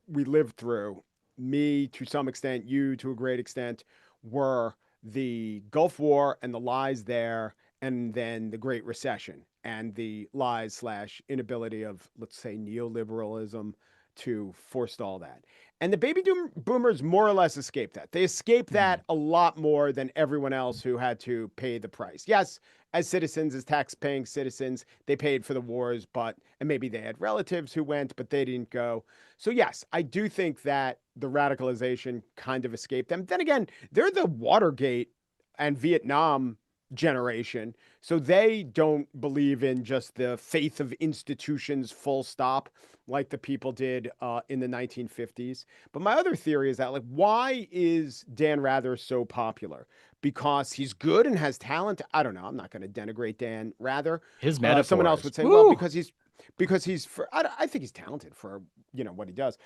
[SPEAKER 2] we lived through, me to some extent, you to a great extent, were the Gulf War and the lies there and then the Great Recession and the lies slash inability of, let's say, neoliberalism to forestall that. And the boomers more or less escaped that. They escaped that a lot more than everyone else who had to pay the price. Yes, as citizens, as tax-paying citizens, they paid for the wars, and maybe they had relatives who went, but they didn't go. So yes, I do think that the radicalization kind of escaped them. Then again, they're the Watergate and Vietnam generation. So they don't believe in just the faith of institutions, full stop, like the people did in the 1950s. But my other theory is that, like, why is Dan Rather so popular? Because he's good and has talent. I don't know. I'm not going to denigrate Dan Rather.
[SPEAKER 1] His
[SPEAKER 2] Someone else
[SPEAKER 1] metaphors.
[SPEAKER 2] would say,
[SPEAKER 1] Woo!
[SPEAKER 2] well, because he's I think he's talented for what he does.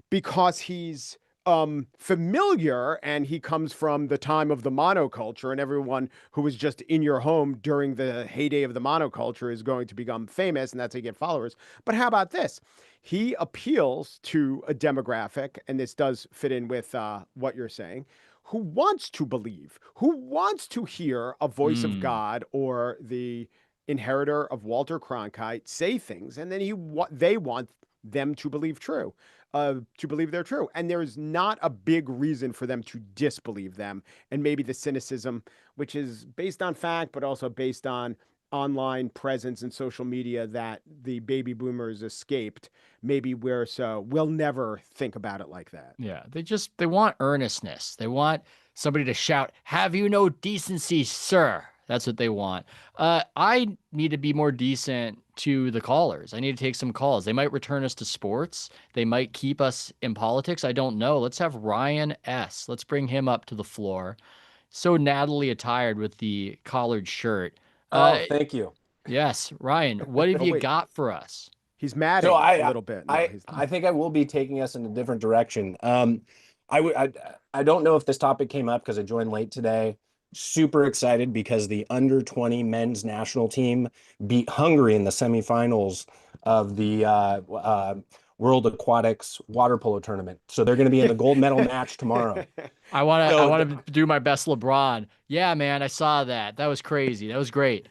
[SPEAKER 2] Because he's familiar, and he comes from the time of the monoculture, and everyone who was just in your home during the heyday of the monoculture is going to become famous, and that's how you get followers. But how about this? He appeals to a demographic, and this does fit in with what you're saying, who wants to believe, who wants to hear a voice of God or the inheritor of Walter Cronkite say things, and then they want them to believe true. To believe they're true. And there's not a big reason for them to disbelieve them. And maybe the cynicism, which is based on fact, but also based on online presence and social media that the baby boomers escaped, maybe we'll never think about it like that.
[SPEAKER 1] Yeah, they want earnestness. They want somebody to shout, "Have you no decency, sir?" That's what they want. I need to be more decent to the callers. I need to take some calls. They might return us to sports. They might keep us in politics. I don't know. Let's have Ryan S. Let's bring him up to the floor. So Natalie attired with the collared shirt.
[SPEAKER 4] Thank you.
[SPEAKER 1] Yes, Ryan, what have
[SPEAKER 2] Oh,
[SPEAKER 1] you
[SPEAKER 2] wait.
[SPEAKER 1] got for us?
[SPEAKER 2] He's mad
[SPEAKER 4] So
[SPEAKER 2] a little bit. No,
[SPEAKER 4] I think I will be taking us in a different direction. I don't know if this topic came up because I joined late today. Super excited because the under 20 men's national team beat Hungary in the semifinals of the World Aquatics water polo tournament. So they're going to be in the gold medal match tomorrow.
[SPEAKER 1] I want to do my best LeBron. Yeah, man, I saw that. That was crazy. That was great.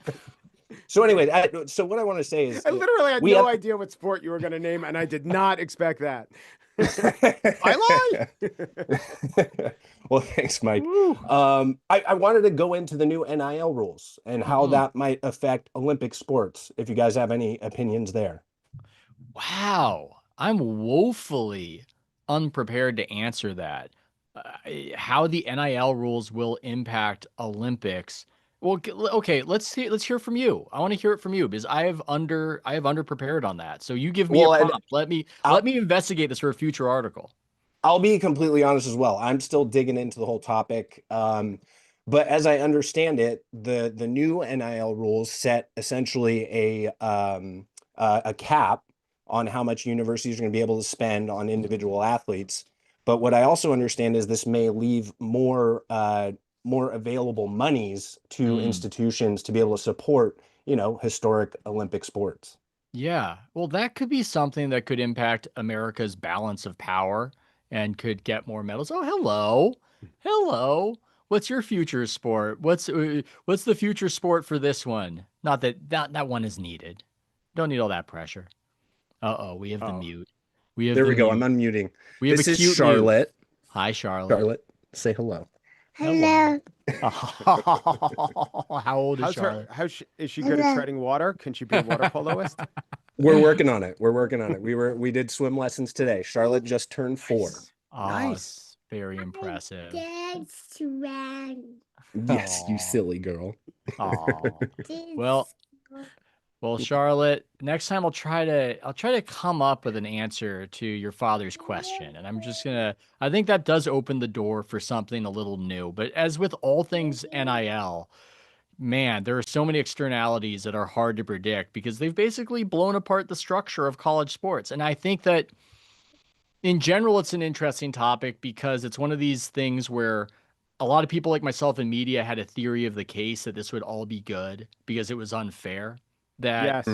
[SPEAKER 4] So anyway, so what I want to say is,
[SPEAKER 2] I literally had no idea what sport you were going to name, and I did not expect that. I
[SPEAKER 4] lie. Well, thanks, Mike. I wanted to go into the new NIL rules and how that might affect Olympic sports, if you guys have any opinions there.
[SPEAKER 1] Wow. I'm woefully unprepared to answer that. How the NIL rules will impact Olympics. Well, okay, let's hear from you. I want to hear it from you because I have underprepared on that. So you give me a prompt. Let me investigate this for a future article.
[SPEAKER 4] I'll be completely honest as well. I'm still digging into the whole topic. But as I understand it, the new NIL rules set essentially a cap on how much universities are going to be able to spend on individual athletes. But what I also understand is this may leave more available monies to institutions to be able to support, historic Olympic sports.
[SPEAKER 1] Yeah. Well, that could be something that could impact America's balance of power and could get more medals. Oh, hello. Hello. What's your future sport? What's the future sport for this one? Not that one is needed. Don't need all that pressure. Uh-oh, we have the mute.
[SPEAKER 4] There we go. I'm unmuting.
[SPEAKER 1] We have
[SPEAKER 4] this
[SPEAKER 1] a cute
[SPEAKER 4] is Charlotte.
[SPEAKER 1] Mute. Hi, Charlotte.
[SPEAKER 4] Charlotte, say hello.
[SPEAKER 1] Hello. How old is Charlotte?
[SPEAKER 2] Is she good at treading water? Can she be a water poloist?
[SPEAKER 4] We're working on it. We did swim lessons today. Charlotte just turned 4.
[SPEAKER 2] Nice.
[SPEAKER 1] Very impressive.
[SPEAKER 5] That's right.
[SPEAKER 4] Yes, you silly girl.
[SPEAKER 1] Well, Charlotte, next time I'll try to come up with an answer to your father's question. And I think that does open the door for something a little new. But as with all things NIL, man, there are so many externalities that are hard to predict because they've basically blown apart the structure of college sports. And I think that in general, it's an interesting topic because it's one of these things where a lot of people like myself in media had a theory of the case that this would all be good because it was unfair. That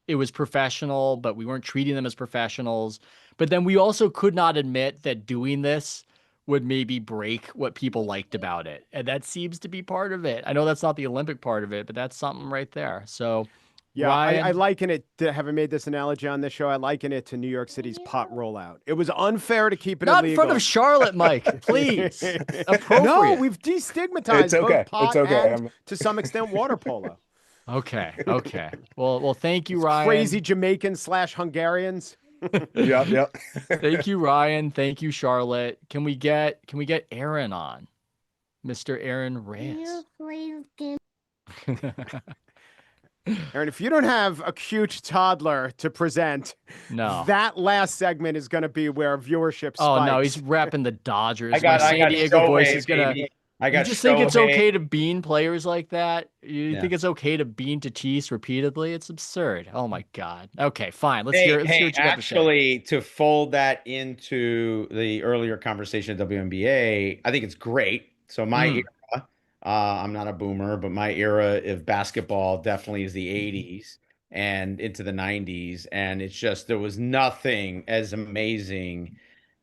[SPEAKER 1] it was professional, but we weren't treating them as professionals. But then we also could not admit that doing this would maybe break what people liked about it. And that seems to be part of it. I know that's not the Olympic part of it, but that's something right there. So,
[SPEAKER 2] Yeah, I
[SPEAKER 1] Ryan,
[SPEAKER 2] liken it to having made this analogy on this show. I liken it to New York City's pot rollout. It was unfair to keep it
[SPEAKER 1] not in front
[SPEAKER 2] illegal.
[SPEAKER 1] of Charlotte, Mike, please.
[SPEAKER 2] No,
[SPEAKER 1] Appropriate.
[SPEAKER 2] we've
[SPEAKER 4] It's
[SPEAKER 2] destigmatized both
[SPEAKER 4] okay. It's
[SPEAKER 2] pot
[SPEAKER 4] okay.
[SPEAKER 2] and to some extent water polo.
[SPEAKER 1] Okay. Okay. Well, thank you,
[SPEAKER 2] These
[SPEAKER 1] Ryan.
[SPEAKER 2] crazy Jamaicans / Hungarians.
[SPEAKER 4] Yep.
[SPEAKER 1] Thank you, Ryan. Thank you, Charlotte. Can we get Aaron on? Mr. Aaron Reyes.
[SPEAKER 2] Aaron, if you don't have a cute toddler to present,
[SPEAKER 1] No.
[SPEAKER 2] that last segment is going to be where viewership spikes.
[SPEAKER 1] Oh no, he's repping the Dodgers.
[SPEAKER 5] I got
[SPEAKER 1] San Diego
[SPEAKER 5] Shohei,
[SPEAKER 1] voice is gonna.
[SPEAKER 5] baby. I
[SPEAKER 1] You
[SPEAKER 5] got
[SPEAKER 1] just think it's
[SPEAKER 5] Shohei.
[SPEAKER 1] okay to bean players like that? You
[SPEAKER 5] Yeah.
[SPEAKER 1] think it's okay to bean Tatis repeatedly? It's absurd. Oh my god. Okay, fine. Let's
[SPEAKER 5] Hey,
[SPEAKER 1] hear what you got to say.
[SPEAKER 5] actually, to fold that into the earlier conversation of WNBA, I think it's great. So my era, I'm not a boomer, but my era of basketball definitely is the 80s and into the 90s. And it's just, there was nothing as amazing.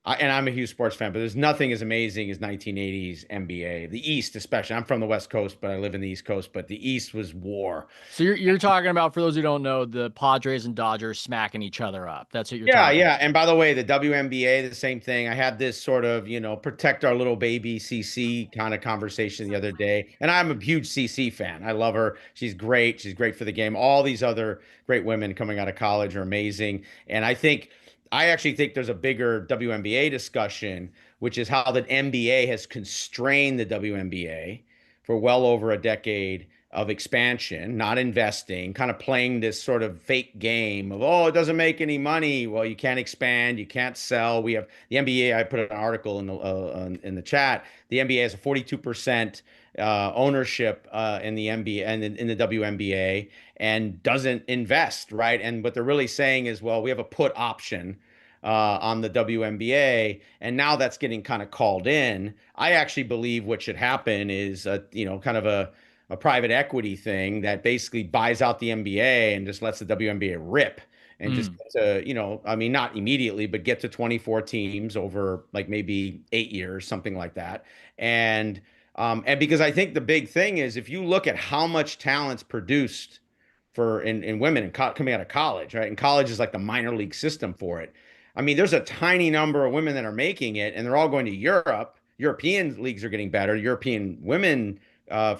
[SPEAKER 5] And I'm a huge sports fan, but there's nothing as amazing as 1980s NBA, the East especially. I'm from the West Coast, but I live in the East Coast. But the East was war.
[SPEAKER 1] So you're talking about, for those who don't know, the Padres and Dodgers smacking each other up. That's what you're talking
[SPEAKER 5] Yeah.
[SPEAKER 1] about.
[SPEAKER 5] And by the way, the WNBA, the same thing. I had this sort of, protect our little baby CC kind of conversation the other day. And I'm a huge CC fan. I love her. She's great. She's great for the game. All these other great women coming out of college are amazing. And I actually think there's a bigger WNBA discussion, which is how the NBA has constrained the WNBA for well over a decade of expansion, not investing, kind of playing this sort of fake game of, oh, it doesn't make any money. Well, you can't expand, you can't sell. We have the NBA. I put an article in the chat. The NBA has a 42% ownership in the NBA and in the WNBA and doesn't invest, right? And what they're really saying is, well, we have a put option on the WNBA, and now that's getting kind of called in. I actually believe what should happen is kind of a private equity thing that basically buys out the NBA and just lets the WNBA rip and just get to, I mean, not immediately, but get to 24 teams over like maybe 8 years, something like that. And because I think the big thing is, if you look at how much talent's produced in women coming out of college, right? And college is like the minor league system for it. I mean, there's a tiny number of women that are making it, and they're all going to Europe. European leagues are getting better. European women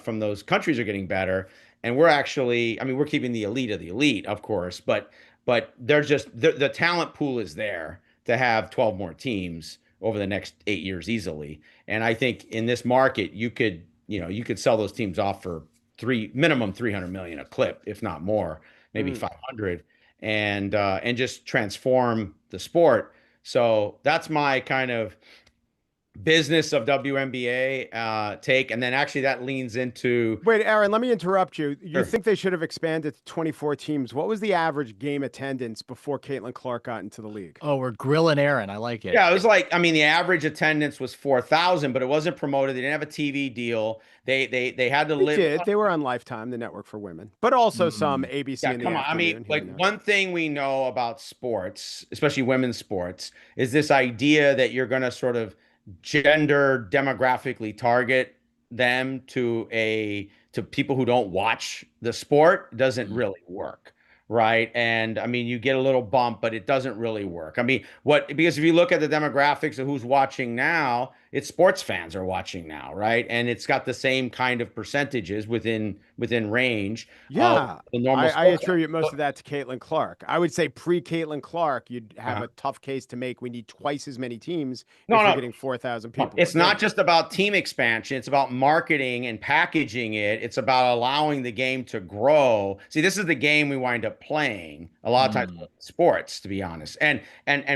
[SPEAKER 5] from those countries are getting better. And we're actually, I mean, we're keeping the elite of the elite, of course, but they're just, the talent pool is there to have 12 more teams over the next 8 years easily. And I think in this market, you could sell those teams off for minimum 300 million a clip, if not more, maybe 500, and just transform the sport. So that's my kind of business of WNBA take. And then actually that leans into.
[SPEAKER 2] Wait, Aaron, let me interrupt you. You
[SPEAKER 5] Sure.
[SPEAKER 2] think they should have expanded to 24 teams? What was the average game attendance before Caitlin Clark got into the league?
[SPEAKER 1] Oh, we're grilling Aaron. I like it.
[SPEAKER 5] Yeah, it was like, I mean, the average attendance was 4,000, but it wasn't promoted. They didn't have a TV deal. They had to
[SPEAKER 2] They
[SPEAKER 5] live.
[SPEAKER 2] did. They were on Lifetime, the network for women, but also some ABC
[SPEAKER 5] Yeah,
[SPEAKER 2] in the
[SPEAKER 5] come on. I mean,
[SPEAKER 2] afternoon,
[SPEAKER 5] like
[SPEAKER 2] here and there.
[SPEAKER 5] one thing we know about sports, especially women's sports, is this idea that you're going to sort of gender demographically target them to people who don't watch the sport doesn't really work. Right. And I mean, you get a little bump, but it doesn't really work. I mean, because if you look at the demographics of who's watching now, it's sports fans are watching now. Right. And it's got the same kind of percentages within range.
[SPEAKER 2] Yeah,
[SPEAKER 5] the normal
[SPEAKER 2] I
[SPEAKER 5] sports
[SPEAKER 2] attribute
[SPEAKER 5] fans.
[SPEAKER 2] most of that to Caitlin Clark. I would say pre-Caitlin Clark, you'd have
[SPEAKER 5] Uh-huh.
[SPEAKER 2] a tough case to make. We need twice as many teams
[SPEAKER 5] No,
[SPEAKER 2] if
[SPEAKER 5] no.
[SPEAKER 2] you're getting 4,000 people.
[SPEAKER 5] It's
[SPEAKER 2] a
[SPEAKER 5] not
[SPEAKER 2] game.
[SPEAKER 5] just about team expansion. It's about marketing and packaging it. It's about allowing the game to grow. See, this is the game we wind up playing a lot of times with sports, to be honest. And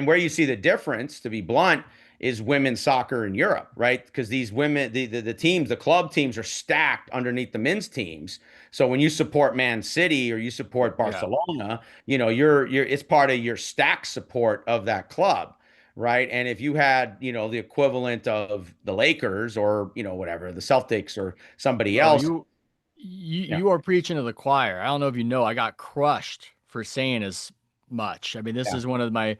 [SPEAKER 5] where you see the difference, to be blunt, is women's soccer in Europe, right? Because these women, the teams, the club teams are stacked underneath the men's teams. So when you support Man City or you support Barcelona, you're it's part of your stack support of that club. Right. And if you had, the equivalent of the Lakers or, whatever, the Celtics or somebody else.
[SPEAKER 1] You are preaching to the choir. I don't know if you know, I got crushed for saying as much. I mean, this is one of my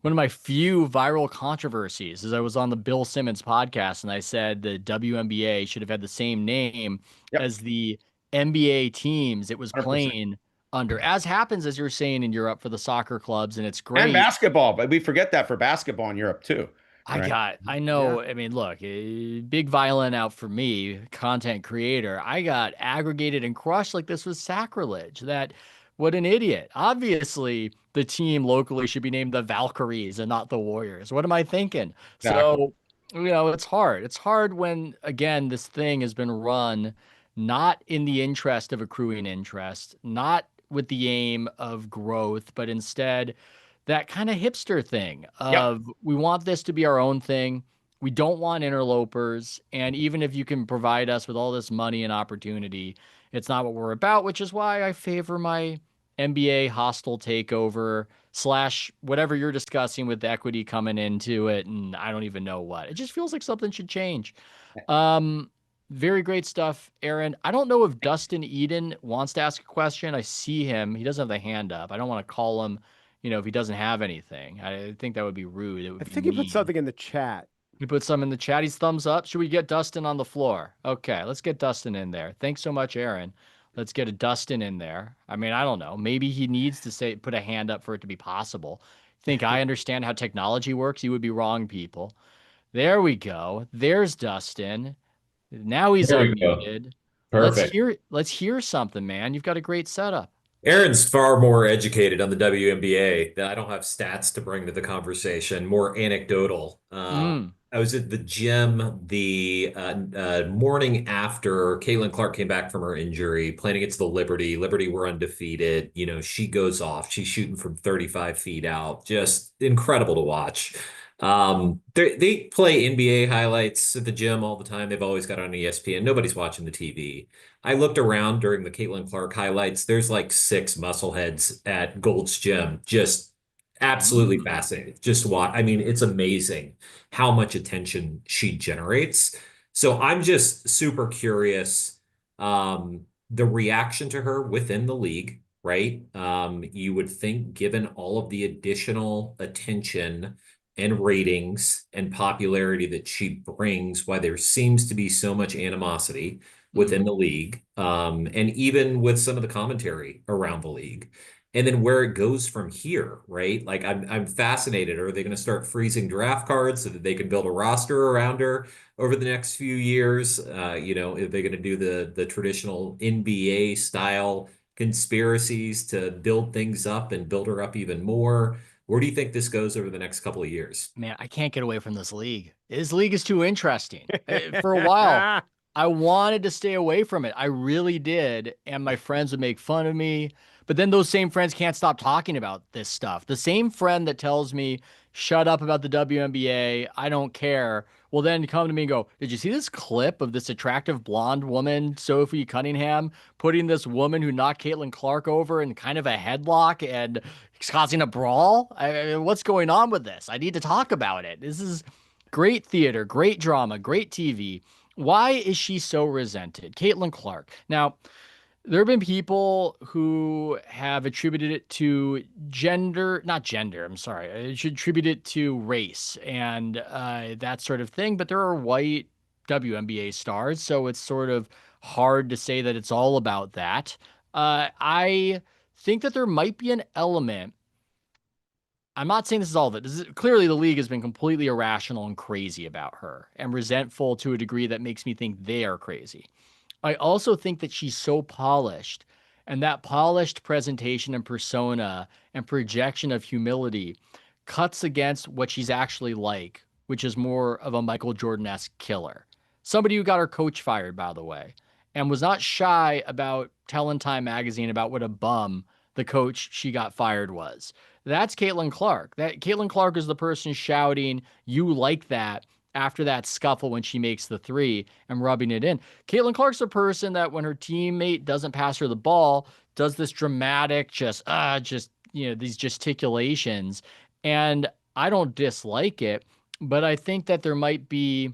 [SPEAKER 1] one of my few viral controversies is I was on the Bill Simmons podcast and I said the WNBA should have had the same name
[SPEAKER 5] Yep.
[SPEAKER 1] as the NBA teams it was
[SPEAKER 5] 100%.
[SPEAKER 1] playing under, as happens, as you're saying, in Europe for the soccer clubs, and it's
[SPEAKER 5] And
[SPEAKER 1] great.
[SPEAKER 5] basketball, but we forget that for basketball in Europe too. Right?
[SPEAKER 1] I
[SPEAKER 2] Yeah.
[SPEAKER 1] know, I mean, look, big violin out for me, content creator. I got aggregated and crushed like this was sacrilege. What an idiot. Obviously, the team locally should be named the Valkyries and not the Warriors. What am I thinking?
[SPEAKER 5] Exactly.
[SPEAKER 1] So, it's hard. It's hard when, again, this thing has been run not in the interest of accruing interest, not with the aim of growth, but instead that kind of hipster thing
[SPEAKER 5] Yep.
[SPEAKER 1] of we want this to be our own thing. We don't want interlopers. And even if you can provide us with all this money and opportunity, it's not what we're about, which is why I favor my NBA hostile takeover / whatever you're discussing with equity coming into it. And I don't even know what. It just feels like something should change. Um, Very great stuff, Aaron. I don't know if Dustin Eden wants to ask a question. I see him. He doesn't have the hand up. I don't want to call him if he doesn't have anything. I think that would be rude. It would
[SPEAKER 2] I
[SPEAKER 1] be
[SPEAKER 2] think he put
[SPEAKER 1] mean.
[SPEAKER 2] something in the chat.
[SPEAKER 1] He put some in the chat. He's thumbs up. Should we get Dustin on the floor? Okay, let's get Dustin in there. Thanks so much, Aaron. Let's get a Dustin in there. I mean, I don't know. Maybe he needs to put a hand up for it to be possible. Think I understand how technology works? You would be wrong, people. There we go. There's Dustin. Now he's
[SPEAKER 6] There we go.
[SPEAKER 1] unmuted.
[SPEAKER 6] Perfect.
[SPEAKER 1] Let's hear something, man. You've got a great setup.
[SPEAKER 6] Aaron's far more educated on the WNBA. I don't have stats to bring to the conversation, more anecdotal. I was at the gym the morning after Caitlin Clark came back from her injury, playing against the Liberty. Liberty were undefeated. She goes off. She's shooting from 35 feet out. Just incredible to watch. They play NBA highlights at the gym all the time. They've always got it on ESPN. Nobody's watching the TV. I looked around during the Caitlin Clark highlights. There's like 6 muscleheads at Gold's Gym. Just absolutely fascinating. Just watch. I mean, it's amazing how much attention she generates. So I'm just super curious, the reaction to her within the league, right? You would think, given all of the additional attention and ratings and popularity that she brings, why there seems to be so much animosity within the league, and even with some of the commentary around the league, and then where it goes from here, right? Like I'm fascinated. Are they going to start freezing draft cards so that they can build a roster around her over the next few years? Are they going to do the traditional NBA style conspiracies to build things up and build her up even more? Where do you think this goes over the next couple of years?
[SPEAKER 1] Man, I can't get away from this league. This league is too interesting. For a while, I wanted to stay away from it. I really did. And my friends would make fun of me. But then those same friends can't stop talking about this stuff. The same friend that tells me, shut up about the WNBA, I don't care, will then come to me and go, did you see this clip of this attractive blonde woman, Sophie Cunningham, putting this woman who knocked Caitlin Clark over in kind of a headlock and causing a brawl? What's going on with this? I need to talk about it. This is great theater, great drama, great TV. Why is she so resented? Caitlin Clark. Now, there have been people who have attributed it to not gender, I'm sorry. I should attribute it to race and that sort of thing. But there are white WNBA stars, so it's sort of hard to say that it's all about that. I think that there might be an element. I'm not saying this is all of it. Clearly, the league has been completely irrational and crazy about her and resentful to a degree that makes me think they are crazy. I also think that she's so polished, and that polished presentation and persona and projection of humility cuts against what she's actually like, which is more of a Michael Jordan-esque killer. Somebody who got her coach fired, by the way, and was not shy about telling Time magazine about what a bum the coach she got fired was. That's Caitlin Clark. That Caitlin Clark is the person shouting, "You like that," after that scuffle when she makes the 3 and rubbing it in. Caitlin Clark's a person that when her teammate doesn't pass her the ball, does this dramatic, these gesticulations. And I don't dislike it, but I think that there might be,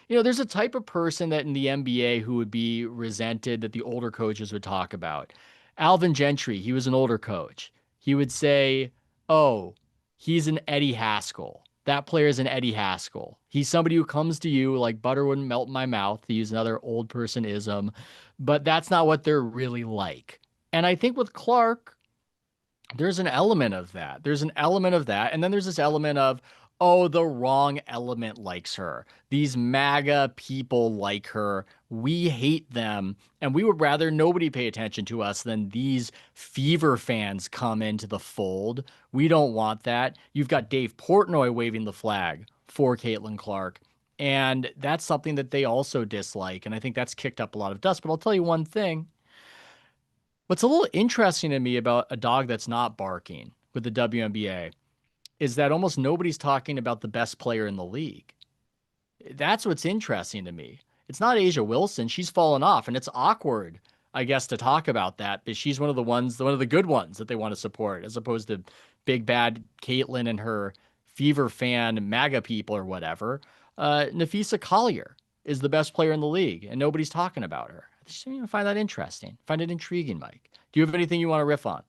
[SPEAKER 1] there's a type of person that in the NBA who would be resented that the older coaches would talk about. Alvin Gentry, he was an older coach. He would say, oh, he's an Eddie Haskell. That player is an Eddie Haskell. He's somebody who comes to you like butter wouldn't melt in my mouth, to use another old person ism, but that's not what they're really like. And I think with Clark, there's an element of that. There's an element of that. And then there's this element of, oh, the wrong element likes her. These MAGA people like her. We hate them. And we would rather nobody pay attention to us than these Fever fans come into the fold. We don't want that. You've got Dave Portnoy waving the flag for Caitlin Clark. And that's something that they also dislike. And I think that's kicked up a lot of dust. But I'll tell you one thing. What's a little interesting to me about a dog that's not barking with the WNBA is that almost nobody's talking about the best player in the league. That's what's interesting to me. It's not Asia Wilson. She's fallen off, and it's awkward, I guess, to talk about that, but she's one of the good ones that they want to support, as opposed to big bad Caitlin and her Fever fan MAGA people or whatever. Nafisa Collier is the best player in the league, and nobody's talking about her. I just find that interesting. Find it intriguing, Mike. Do you have anything you want to riff on?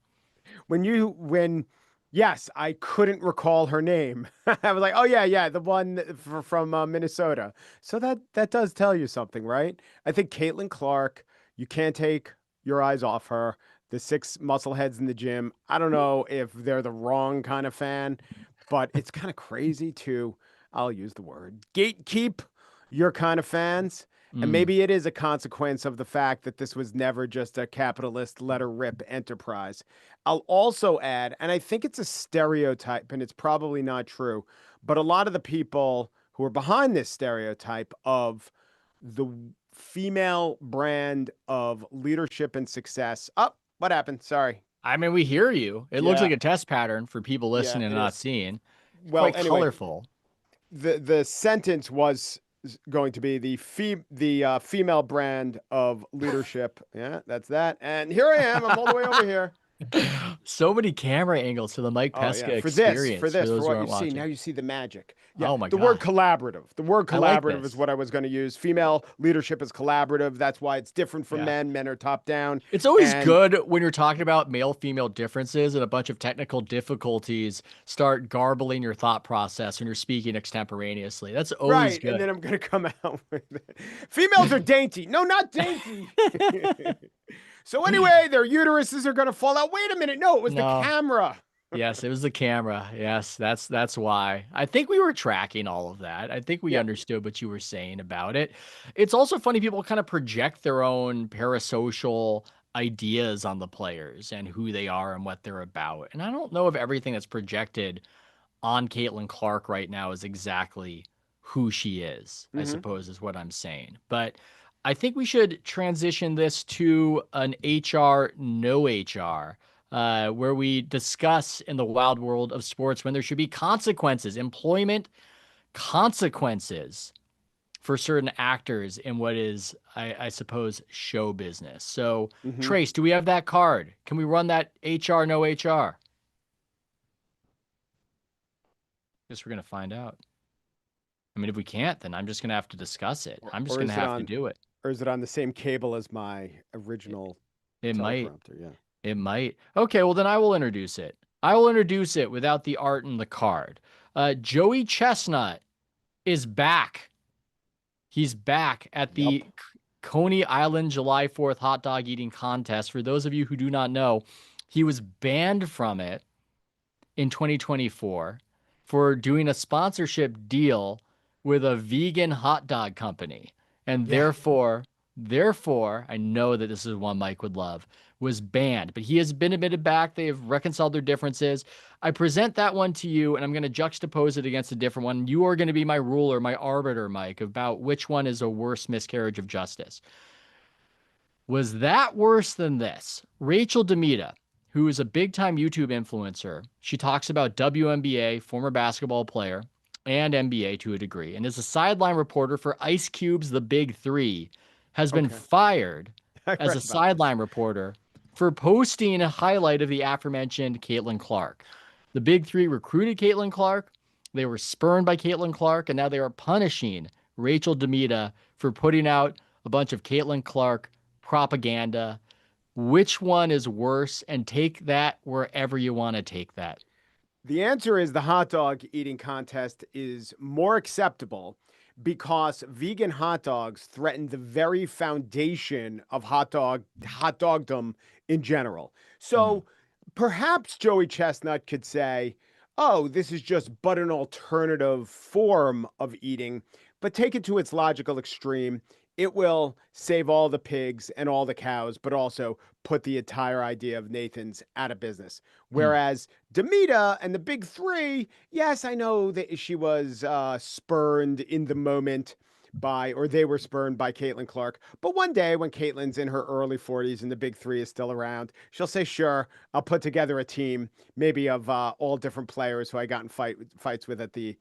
[SPEAKER 2] Yes, I couldn't recall her name. I was like, oh yeah, the one from Minnesota. So that does tell you something, right? I think Caitlin Clark, you can't take your eyes off her. The 6 muscle heads in the gym. I don't know if they're the wrong kind of fan, but it's kind of crazy to, I'll use the word, gatekeep your kind of fans. And maybe it is a consequence of the fact that this was never just a capitalist let her rip enterprise. I'll also add, and I think it's a stereotype and it's probably not true, but a lot of the people who are behind this stereotype of the female brand of leadership and success. Oh, what happened? Sorry.
[SPEAKER 1] I mean, we hear you. It looks like a test pattern for people listening and not seeing.
[SPEAKER 2] Well,
[SPEAKER 1] quite
[SPEAKER 2] anyway,
[SPEAKER 1] colorful.
[SPEAKER 2] The sentence was going to be the female brand of leadership. Yeah, that's that. And here I am. I'm all the way over here.
[SPEAKER 1] So many camera angles to the Mike Pesca
[SPEAKER 2] For
[SPEAKER 1] experience.
[SPEAKER 2] For
[SPEAKER 1] those
[SPEAKER 2] what
[SPEAKER 1] who
[SPEAKER 2] you see.
[SPEAKER 1] watching.
[SPEAKER 2] Now you see the magic. Yeah,
[SPEAKER 1] Oh my
[SPEAKER 2] the
[SPEAKER 1] God.
[SPEAKER 2] word collaborative. The word
[SPEAKER 1] I like
[SPEAKER 2] collaborative
[SPEAKER 1] this.
[SPEAKER 2] is what I was going to use. Female leadership is collaborative. That's why it's different from men. Men are top down.
[SPEAKER 1] It's always good when you're talking about male-female differences and a bunch of technical difficulties start garbling your thought process when you're speaking extemporaneously. That's always good.
[SPEAKER 2] And then I'm going to come out with it. Females are dainty. No, not dainty. So anyway, their uteruses are going to fall out. Wait a minute. No, it was the camera.
[SPEAKER 1] Yes, it was the camera. Yes, that's why. I think we were tracking all of that. I think we understood what you were saying about it. It's also funny people kind of project their own parasocial ideas on the players and who they are and what they're about. And I don't know if everything that's projected on Caitlin Clark right now is exactly who she is, I suppose is what I'm saying. But I think we should transition this to an HR, no HR. Where we discuss in the wild world of sports when there should be consequences, employment consequences for certain actors in what is, I suppose, show business. So, Trace, do we have that card? Can we run that HR, no HR? Guess we're going to find out. I mean, if we can't, then I'm just going to have to discuss it. I'm just going to have to do it.
[SPEAKER 2] Or is it on the same cable as my original teleprompter? Yeah.
[SPEAKER 1] It might. Okay, well, then I will introduce it. I will introduce it without the art and the card. Joey Chestnut is back. He's back at the Coney Island July 4th hot dog eating contest. For those of you who do not know, he was banned from it in 2024 for doing a sponsorship deal with a vegan hot dog company. And therefore, I know that this is one Mike would love, was banned, but he has been admitted back. They have reconciled their differences. I present that one to you, and I'm going to juxtapose it against a different one. You are going to be my ruler, my arbiter, Mike, about which one is a worse miscarriage of justice. Was that worse than this? Rachel Demita, who is a big-time YouTube influencer, she talks about WNBA, former basketball player, and NBA to a degree, and is a sideline reporter for Ice Cube's The Big Three, has been fired as a sideline reporter for posting a highlight of the aforementioned Caitlin Clark. The Big Three recruited Caitlin Clark. They were spurned by Caitlin Clark, and now they are punishing Rachel Demita for putting out a bunch of Caitlin Clark propaganda. Which one is worse? And take that wherever you want to take that.
[SPEAKER 2] The answer is the hot dog eating contest is more acceptable because vegan hot dogs threaten the very foundation of hot dogdom in general. So perhaps Joey Chestnut could say, "Oh, this is just but an alternative form of eating," but take it to its logical extreme. It will save all the pigs and all the cows, but also put the entire idea of Nathan's out of business. Whereas Demita and the big three, yes, I know that she was spurned in the moment by, or they were spurned by Caitlin Clark. But one day when Caitlin's in her early 40s and the big three is still around, she'll say, sure, I'll put together a team, maybe of all different players who I got in fights with at the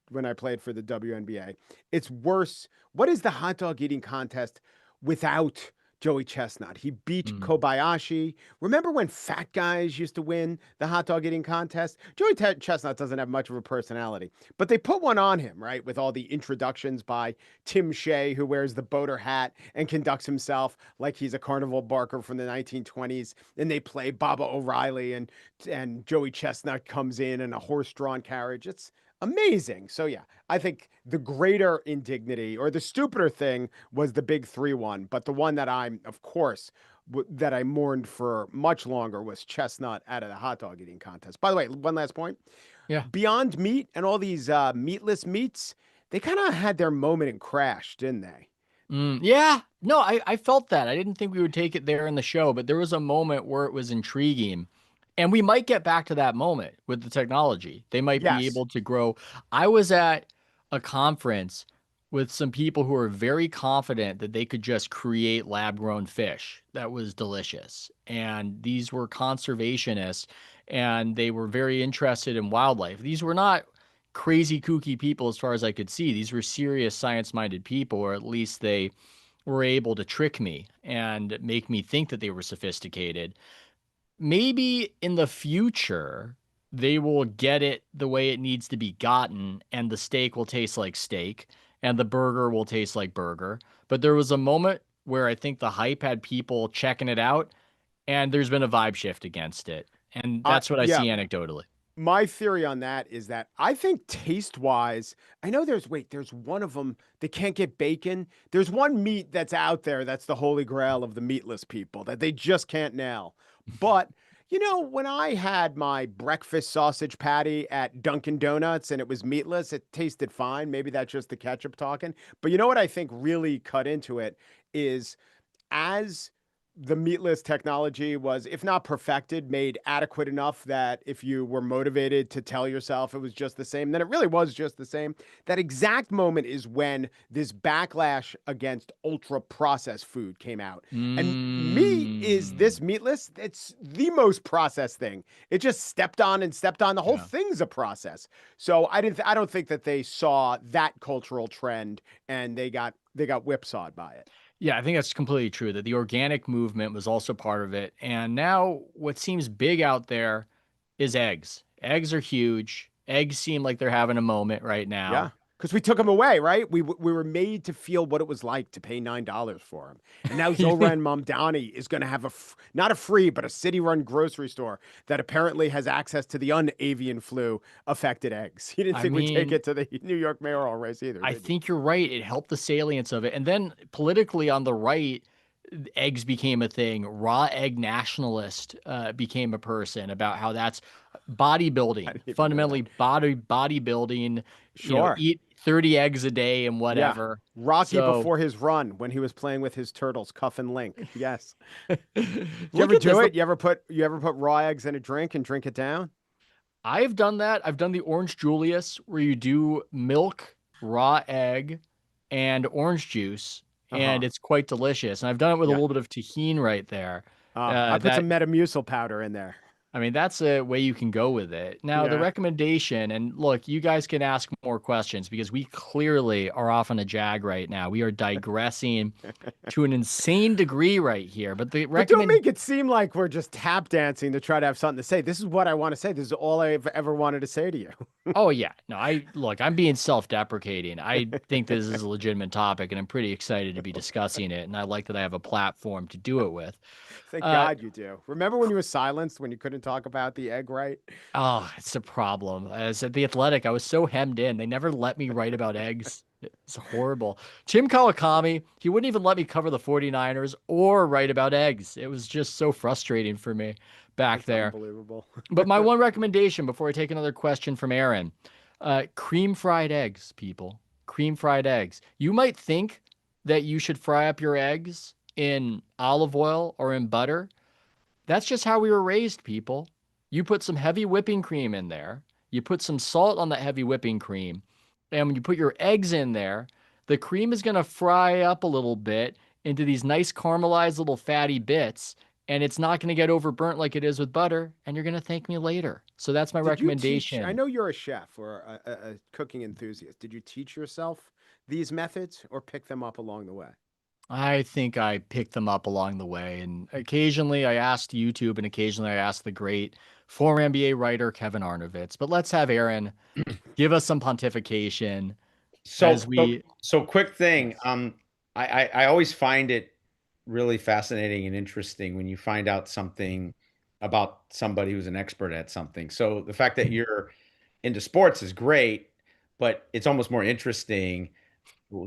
[SPEAKER 2] when I played for the WNBA. It's worse. What is the hot dog eating contest without Joey Chestnut? He beat Kobayashi. Remember when fat guys used to win the hot dog eating contest? Joey Chestnut doesn't have much of a personality, but they put one on him, right? With all the introductions by Tim Shea, who wears the boater hat and conducts himself like he's a carnival barker from the 1920s. And they play Baba O'Reilly, and Joey Chestnut comes in a horse-drawn carriage. It's amazing. So yeah, I think the greater indignity or the stupider thing was the big three one, but the one that I'm, of course, that I mourned for much longer was Chestnut out of the hot dog eating contest. By the way, one last point.
[SPEAKER 1] Yeah.
[SPEAKER 2] Beyond Meat and all these meatless meats, they kind of had their moment and crashed, didn't they?
[SPEAKER 1] Yeah. No, I felt that. I didn't think we would take it there in the show, but there was a moment where it was intriguing. And we might get back to that moment with the technology. They might be able to grow. I was at a conference with some people who were very confident that they could just create lab-grown fish that was delicious. And these were conservationists, and they were very interested in wildlife. These were not crazy kooky people as far as I could see. These were serious science-minded people, or at least they were able to trick me and make me think that they were sophisticated. Maybe in the future, they will get it the way it needs to be gotten, and the steak will taste like steak, and the burger will taste like burger. But there was a moment where I think the hype had people checking it out, and there's been a vibe shift against it. And that's what I see anecdotally.
[SPEAKER 2] My theory on that is that I think taste wise, I know there's one of them that can't get bacon. There's one meat that's out there that's the holy grail of the meatless people that they just can't nail. But, when I had my breakfast sausage patty at Dunkin' Donuts and it was meatless, it tasted fine. Maybe that's just the ketchup talking. But you know what I think really cut into it is as the meatless technology was, if not perfected, made adequate enough that if you were motivated to tell yourself it was just the same, then it really was just the same. That exact moment is when this backlash against ultra processed food came out. And meat is this meatless. It's the most processed thing. It just stepped on and stepped on. The whole thing's a process. So I don't think that they saw that cultural trend and they got whipsawed by it.
[SPEAKER 1] Yeah, I think that's completely true, that the organic movement was also part of it. And now what seems big out there is eggs. Eggs are huge. Eggs seem like they're having a moment right now.
[SPEAKER 2] Yeah, because we took them away, right? We were made to feel what it was like to pay $9 for them. And now Zoran Mamdani is going to have not a free, but a city-run grocery store that apparently has access to the un-avian flu affected eggs. You didn't think we'd take it to the New York mayoral race either.
[SPEAKER 1] I think you're right. It helped the salience of it. And then politically on the right, eggs became a thing. Raw egg nationalist became a person about how that's bodybuilding, fundamentally bodybuilding.
[SPEAKER 2] Sure.
[SPEAKER 1] Eat 30 eggs a day and whatever.
[SPEAKER 2] Yeah. Rocky before his run when he was playing with his turtles, Cuff and Link. Yes. You ever do it? You ever put raw eggs in a drink and drink it down?
[SPEAKER 1] I've done that. I've done the Orange Julius where you do milk, raw egg, and orange juice. And it's quite delicious. And I've done it with a little bit of tahini right there.
[SPEAKER 2] I put some Metamucil powder in there.
[SPEAKER 1] I mean, that's a way you can go with it. Now, the recommendation, and look, you guys can ask more questions because we clearly are off on a jag right now. We are digressing to an insane degree right here. But
[SPEAKER 2] don't make it seem like we're just tap dancing to try to have something to say. This is what I want to say. This is all I've ever wanted to say to you.
[SPEAKER 1] Oh yeah. No, I'm being self-deprecating. I think this is a legitimate topic and I'm pretty excited to be discussing it. And I like that I have a platform to do it with.
[SPEAKER 2] Thank
[SPEAKER 1] Uh,
[SPEAKER 2] God you do. Remember when you were silenced when you couldn't talk about the egg right?
[SPEAKER 1] oh, it's a problem. As at the Athletic, I was so hemmed in. They never let me write about eggs. It's horrible. Tim Kawakami, he wouldn't even let me cover the 49ers or write about eggs. It was just so frustrating for me back
[SPEAKER 2] That's
[SPEAKER 1] there.
[SPEAKER 2] unbelievable.
[SPEAKER 1] But my one recommendation before I take another question from Aaron, cream fried eggs, people. Cream fried eggs. You might think that you should fry up your eggs in olive oil or in butter. That's just how we were raised, people. You put some heavy whipping cream in there. You put some salt on that heavy whipping cream. And when you put your eggs in there, the cream is going to fry up a little bit into these nice caramelized little fatty bits. And it's not going to get overburnt like it is with butter. And you're going to thank me later. So that's my
[SPEAKER 2] Did you teach? I
[SPEAKER 1] recommendation.
[SPEAKER 2] know you're a chef or a cooking enthusiast. Did you teach yourself these methods or pick them up along the way?
[SPEAKER 1] I think I picked them up along the way. And occasionally I asked YouTube and occasionally I asked the great former NBA writer Kevin Arnovitz. But let's have Aaron give us some pontification as
[SPEAKER 5] So, so,
[SPEAKER 1] we.
[SPEAKER 5] so quick thing.
[SPEAKER 2] Yes.
[SPEAKER 5] I always find it really fascinating and interesting when you find out something about somebody who's an expert at something. So the fact that you're into sports is great, but it's almost more interesting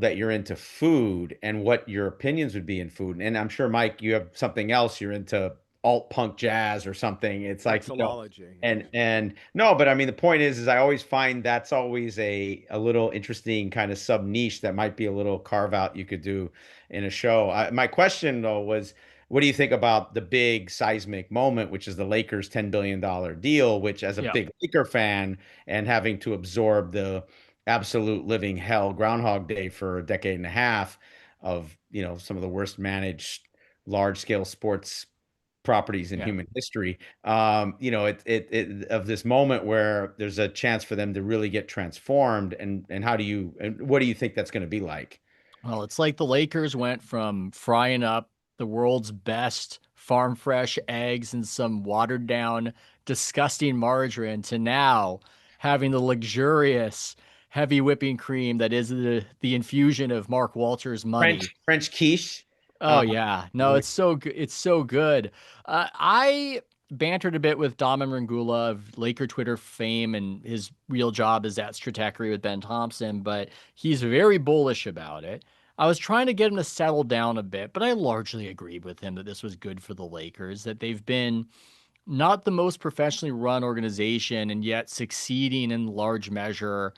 [SPEAKER 5] that you're into food and what your opinions would be in food. And I'm sure, Mike, you have something else. You're into alt punk jazz or something. It's like,
[SPEAKER 2] Mixology.
[SPEAKER 5] and no, but I mean, the point is I always find that's always a little interesting kind of sub niche that might be a little carve out you could do in a show. My question though was, what do you think about the big seismic moment, which is the Lakers $10 billion deal, which as a
[SPEAKER 1] Yeah.
[SPEAKER 5] big Laker fan and having to absorb the absolute living hell Groundhog Day for a decade and a half of, some of the worst managed large scale sports properties in
[SPEAKER 1] Yeah.
[SPEAKER 5] human history. It of this moment where there's a chance for them to really get transformed, and what do you think that's going to be like?
[SPEAKER 1] Well, it's like the Lakers went from frying up the world's best farm fresh eggs in some watered down, disgusting margarine to now having the luxurious heavy whipping cream that is the infusion of Mark Walter's money.
[SPEAKER 5] French quiche.
[SPEAKER 1] Oh yeah. No, it's so good. It's so good. I bantered a bit with Dom Rangula of Laker Twitter fame, and his real job is at Stratechery with Ben Thompson, but he's very bullish about it. I was trying to get him to settle down a bit, but I largely agreed with him that this was good for the Lakers, that they've been not the most professionally run organization and yet succeeding in large measure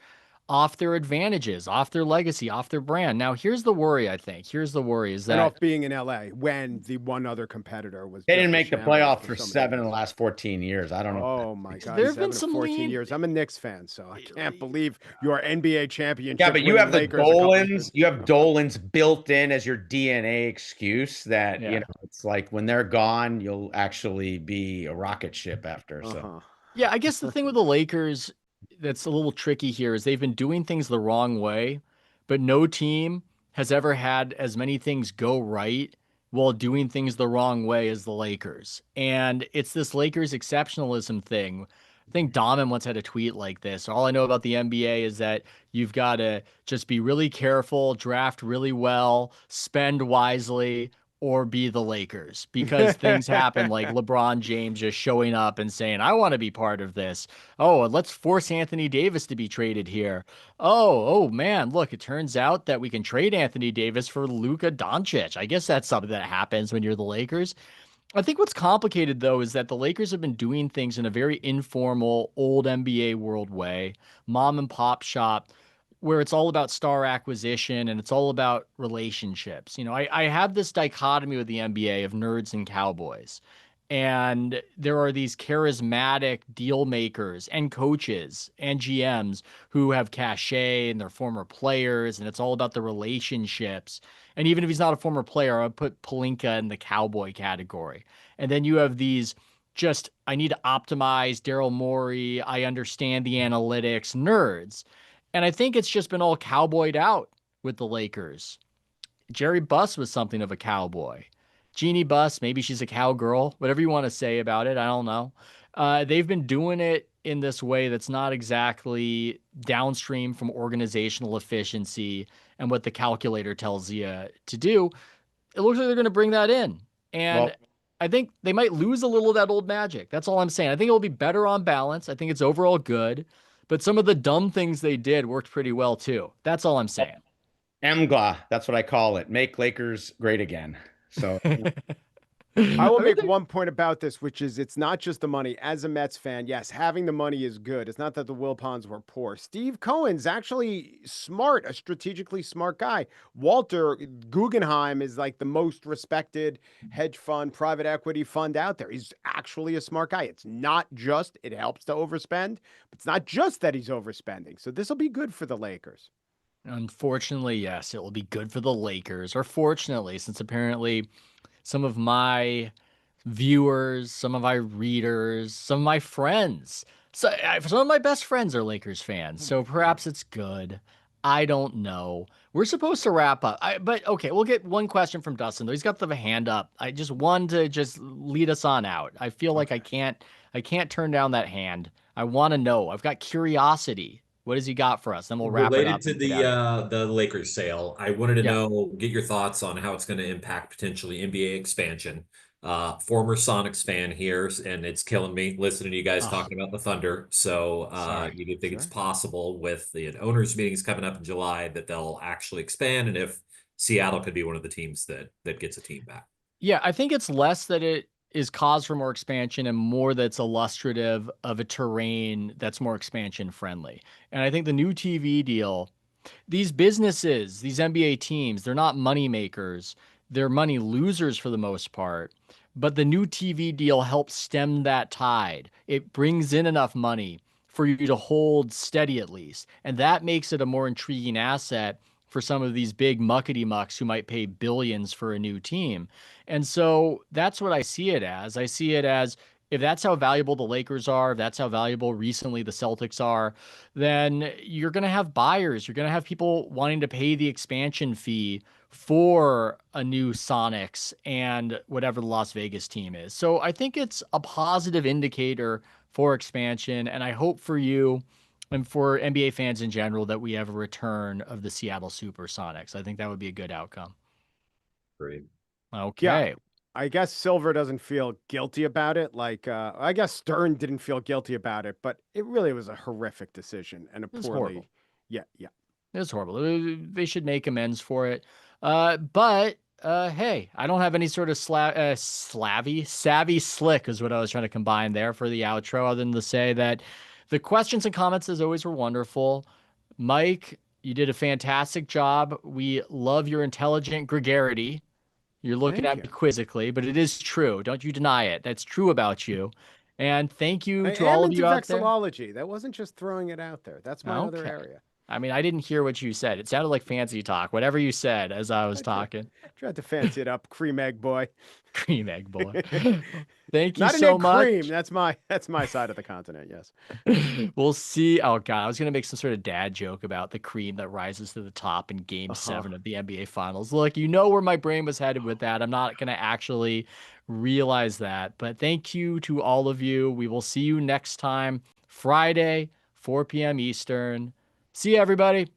[SPEAKER 1] off their advantages, off their legacy, off their brand. Now, here's the worry, I think. Here's the worry is
[SPEAKER 2] And
[SPEAKER 1] that
[SPEAKER 2] off being in LA when the one other competitor was
[SPEAKER 5] They
[SPEAKER 2] just
[SPEAKER 5] didn't
[SPEAKER 2] a
[SPEAKER 5] make the
[SPEAKER 2] shambles
[SPEAKER 5] playoff
[SPEAKER 2] for
[SPEAKER 5] for
[SPEAKER 2] so many
[SPEAKER 5] 7 of the
[SPEAKER 2] years.
[SPEAKER 5] last 14 years. I don't know.
[SPEAKER 2] Oh my God,
[SPEAKER 1] there have been
[SPEAKER 2] 7 of
[SPEAKER 1] some
[SPEAKER 2] 14
[SPEAKER 1] lean.
[SPEAKER 2] years. I'm a Knicks fan, so I can't believe your NBA championship.
[SPEAKER 5] Yeah, but you
[SPEAKER 2] winning
[SPEAKER 5] have the
[SPEAKER 2] Lakers a couple of
[SPEAKER 5] Dolans.
[SPEAKER 2] years.
[SPEAKER 5] You have Dolans built in as your DNA excuse that,
[SPEAKER 1] Yeah.
[SPEAKER 5] it's like when they're gone, you'll actually be a rocket ship after. So
[SPEAKER 2] Uh-huh.
[SPEAKER 1] Yeah, I guess the thing with the Lakers that's a little tricky here is they've been doing things the wrong way, but no team has ever had as many things go right while doing things the wrong way as the Lakers. And it's this Lakers exceptionalism thing. I think Domin once had a tweet like this. All I know about the NBA is that you've got to just be really careful, draft really well, spend wisely, or be the Lakers because things happen like LeBron James just showing up and saying, I want to be part of this. Oh, and let's force Anthony Davis to be traded here. Oh man, look, it turns out that we can trade Anthony Davis for Luka Doncic. I guess that's something that happens when you're the Lakers. I think what's complicated though is that the Lakers have been doing things in a very informal, old NBA world way, mom and pop shop, where it's all about star acquisition and it's all about relationships. I have this dichotomy with the NBA of nerds and cowboys. And there are these charismatic deal makers and coaches and GMs who have cachet and they're former players, and it's all about the relationships. And even if he's not a former player, I would put Palinka in the cowboy category. And then you have these just, I need to optimize Daryl Morey. I understand the analytics nerds. And I think it's just been all cowboyed out with the Lakers. Jerry Buss was something of a cowboy. Jeannie Buss, maybe she's a cowgirl, whatever you want to say about it. I don't know. They've been doing it in this way that's not exactly downstream from organizational efficiency and what the calculator tells you to do. It looks like they're going to bring that in. And
[SPEAKER 5] Well,
[SPEAKER 1] I think they might lose a little of that old magic. That's all I'm saying. I think it'll be better on balance. I think it's overall good. But some of the dumb things they did worked pretty well too. That's all I'm saying.
[SPEAKER 5] MGLA, that's what I call it. Make Lakers great again. So
[SPEAKER 2] I will make
[SPEAKER 1] think
[SPEAKER 2] one point about this, which is it's not just the money. As a Mets fan, yes, having the money is good. It's not that the Wilpons were poor. Steve Cohen's actually smart, a strategically smart guy. Walter Guggenheim is like the most respected hedge fund, private equity fund out there. He's actually a smart guy. It's not just, it helps to overspend, but it's not just that he's overspending. So this will be good for the Lakers.
[SPEAKER 1] Unfortunately, yes, it will be good for the Lakers. Or fortunately, since apparently some of my viewers, some of my readers, some of my friends, some of my best friends are Lakers fans. So perhaps it's good. I don't know. We're supposed to wrap up. But okay, we'll get one question from Dustin though. He's got the hand up. I just want to just lead us on out. I feel like I can't turn down that hand. I want to know. I've got curiosity. What has he got for us? Then we'll wrap it
[SPEAKER 6] Related
[SPEAKER 1] up.
[SPEAKER 6] to
[SPEAKER 1] and get out of here.
[SPEAKER 6] the Lakers sale, I wanted to
[SPEAKER 1] Yeah.
[SPEAKER 6] know, get your thoughts on how it's going to impact potentially NBA expansion. Former Sonics fan here, and it's killing me listening to you guys
[SPEAKER 1] Ugh.
[SPEAKER 6] talking about the Thunder. So
[SPEAKER 1] Sorry.
[SPEAKER 6] you do think it's
[SPEAKER 2] Sure.
[SPEAKER 6] possible with the owners' meetings coming up in July that they'll actually expand, and if Seattle could be one of the teams that gets a team back.
[SPEAKER 1] Yeah, I think it's less that it is cause for more expansion and more that's illustrative of a terrain that's more expansion friendly. And I think the new TV deal, these businesses, these NBA teams, they're not money makers. They're money losers for the most part. But the new TV deal helps stem that tide. It brings in enough money for you to hold steady at least. And that makes it a more intriguing asset for some of these big muckety mucks who might pay billions for a new team. And so that's what I see it as. I see it as if that's how valuable the Lakers are, if that's how valuable recently the Celtics are, then you're going to have buyers. You're going to have people wanting to pay the expansion fee for a new Sonics and whatever the Las Vegas team is. So I think it's a positive indicator for expansion. And I hope for you and for NBA fans in general that we have a return of the Seattle Supersonics. I think that would be a good outcome.
[SPEAKER 6] Great.
[SPEAKER 2] Yeah.
[SPEAKER 1] Okay.
[SPEAKER 2] I guess Silver doesn't feel guilty about it. Like, I guess Stern didn't feel guilty about it, but it really was a horrific decision and a
[SPEAKER 1] It was
[SPEAKER 2] poorly.
[SPEAKER 1] horrible.
[SPEAKER 2] Yeah.
[SPEAKER 1] It's horrible. They should make amends for it. But hey, I don't have any sort of savvy slick is what I was trying to combine there for the outro, other than to say that the questions and comments as always were wonderful. Mike, you did a fantastic job. We love your intelligent gregarity. You're looking
[SPEAKER 2] Thank
[SPEAKER 1] at
[SPEAKER 2] you.
[SPEAKER 1] me quizzically, but it is true. Don't you deny it. That's true about you. And thank you
[SPEAKER 2] I
[SPEAKER 1] to
[SPEAKER 2] am
[SPEAKER 1] all of
[SPEAKER 2] into
[SPEAKER 1] you out there.
[SPEAKER 2] vexillology. That wasn't just throwing it out there. That's my other
[SPEAKER 1] Okay.
[SPEAKER 2] area.
[SPEAKER 1] I mean, I didn't hear what you said. It sounded like fancy talk, whatever you said as I was talking.
[SPEAKER 2] Tried to fancy it up, cream egg boy.
[SPEAKER 1] Cream egg boy. Thank you
[SPEAKER 2] Not an
[SPEAKER 1] so
[SPEAKER 2] egg
[SPEAKER 1] much.
[SPEAKER 2] cream. That's my side of the continent. Yes.
[SPEAKER 1] We'll see. Oh God, I was gonna make some sort of dad joke about the cream that rises to the top in Game 7 of the NBA Finals. Look, you know where my brain was headed with that. I'm not gonna actually realize that. But thank you to all of you. We will see you next time, Friday, 4 p.m. Eastern. See you, everybody.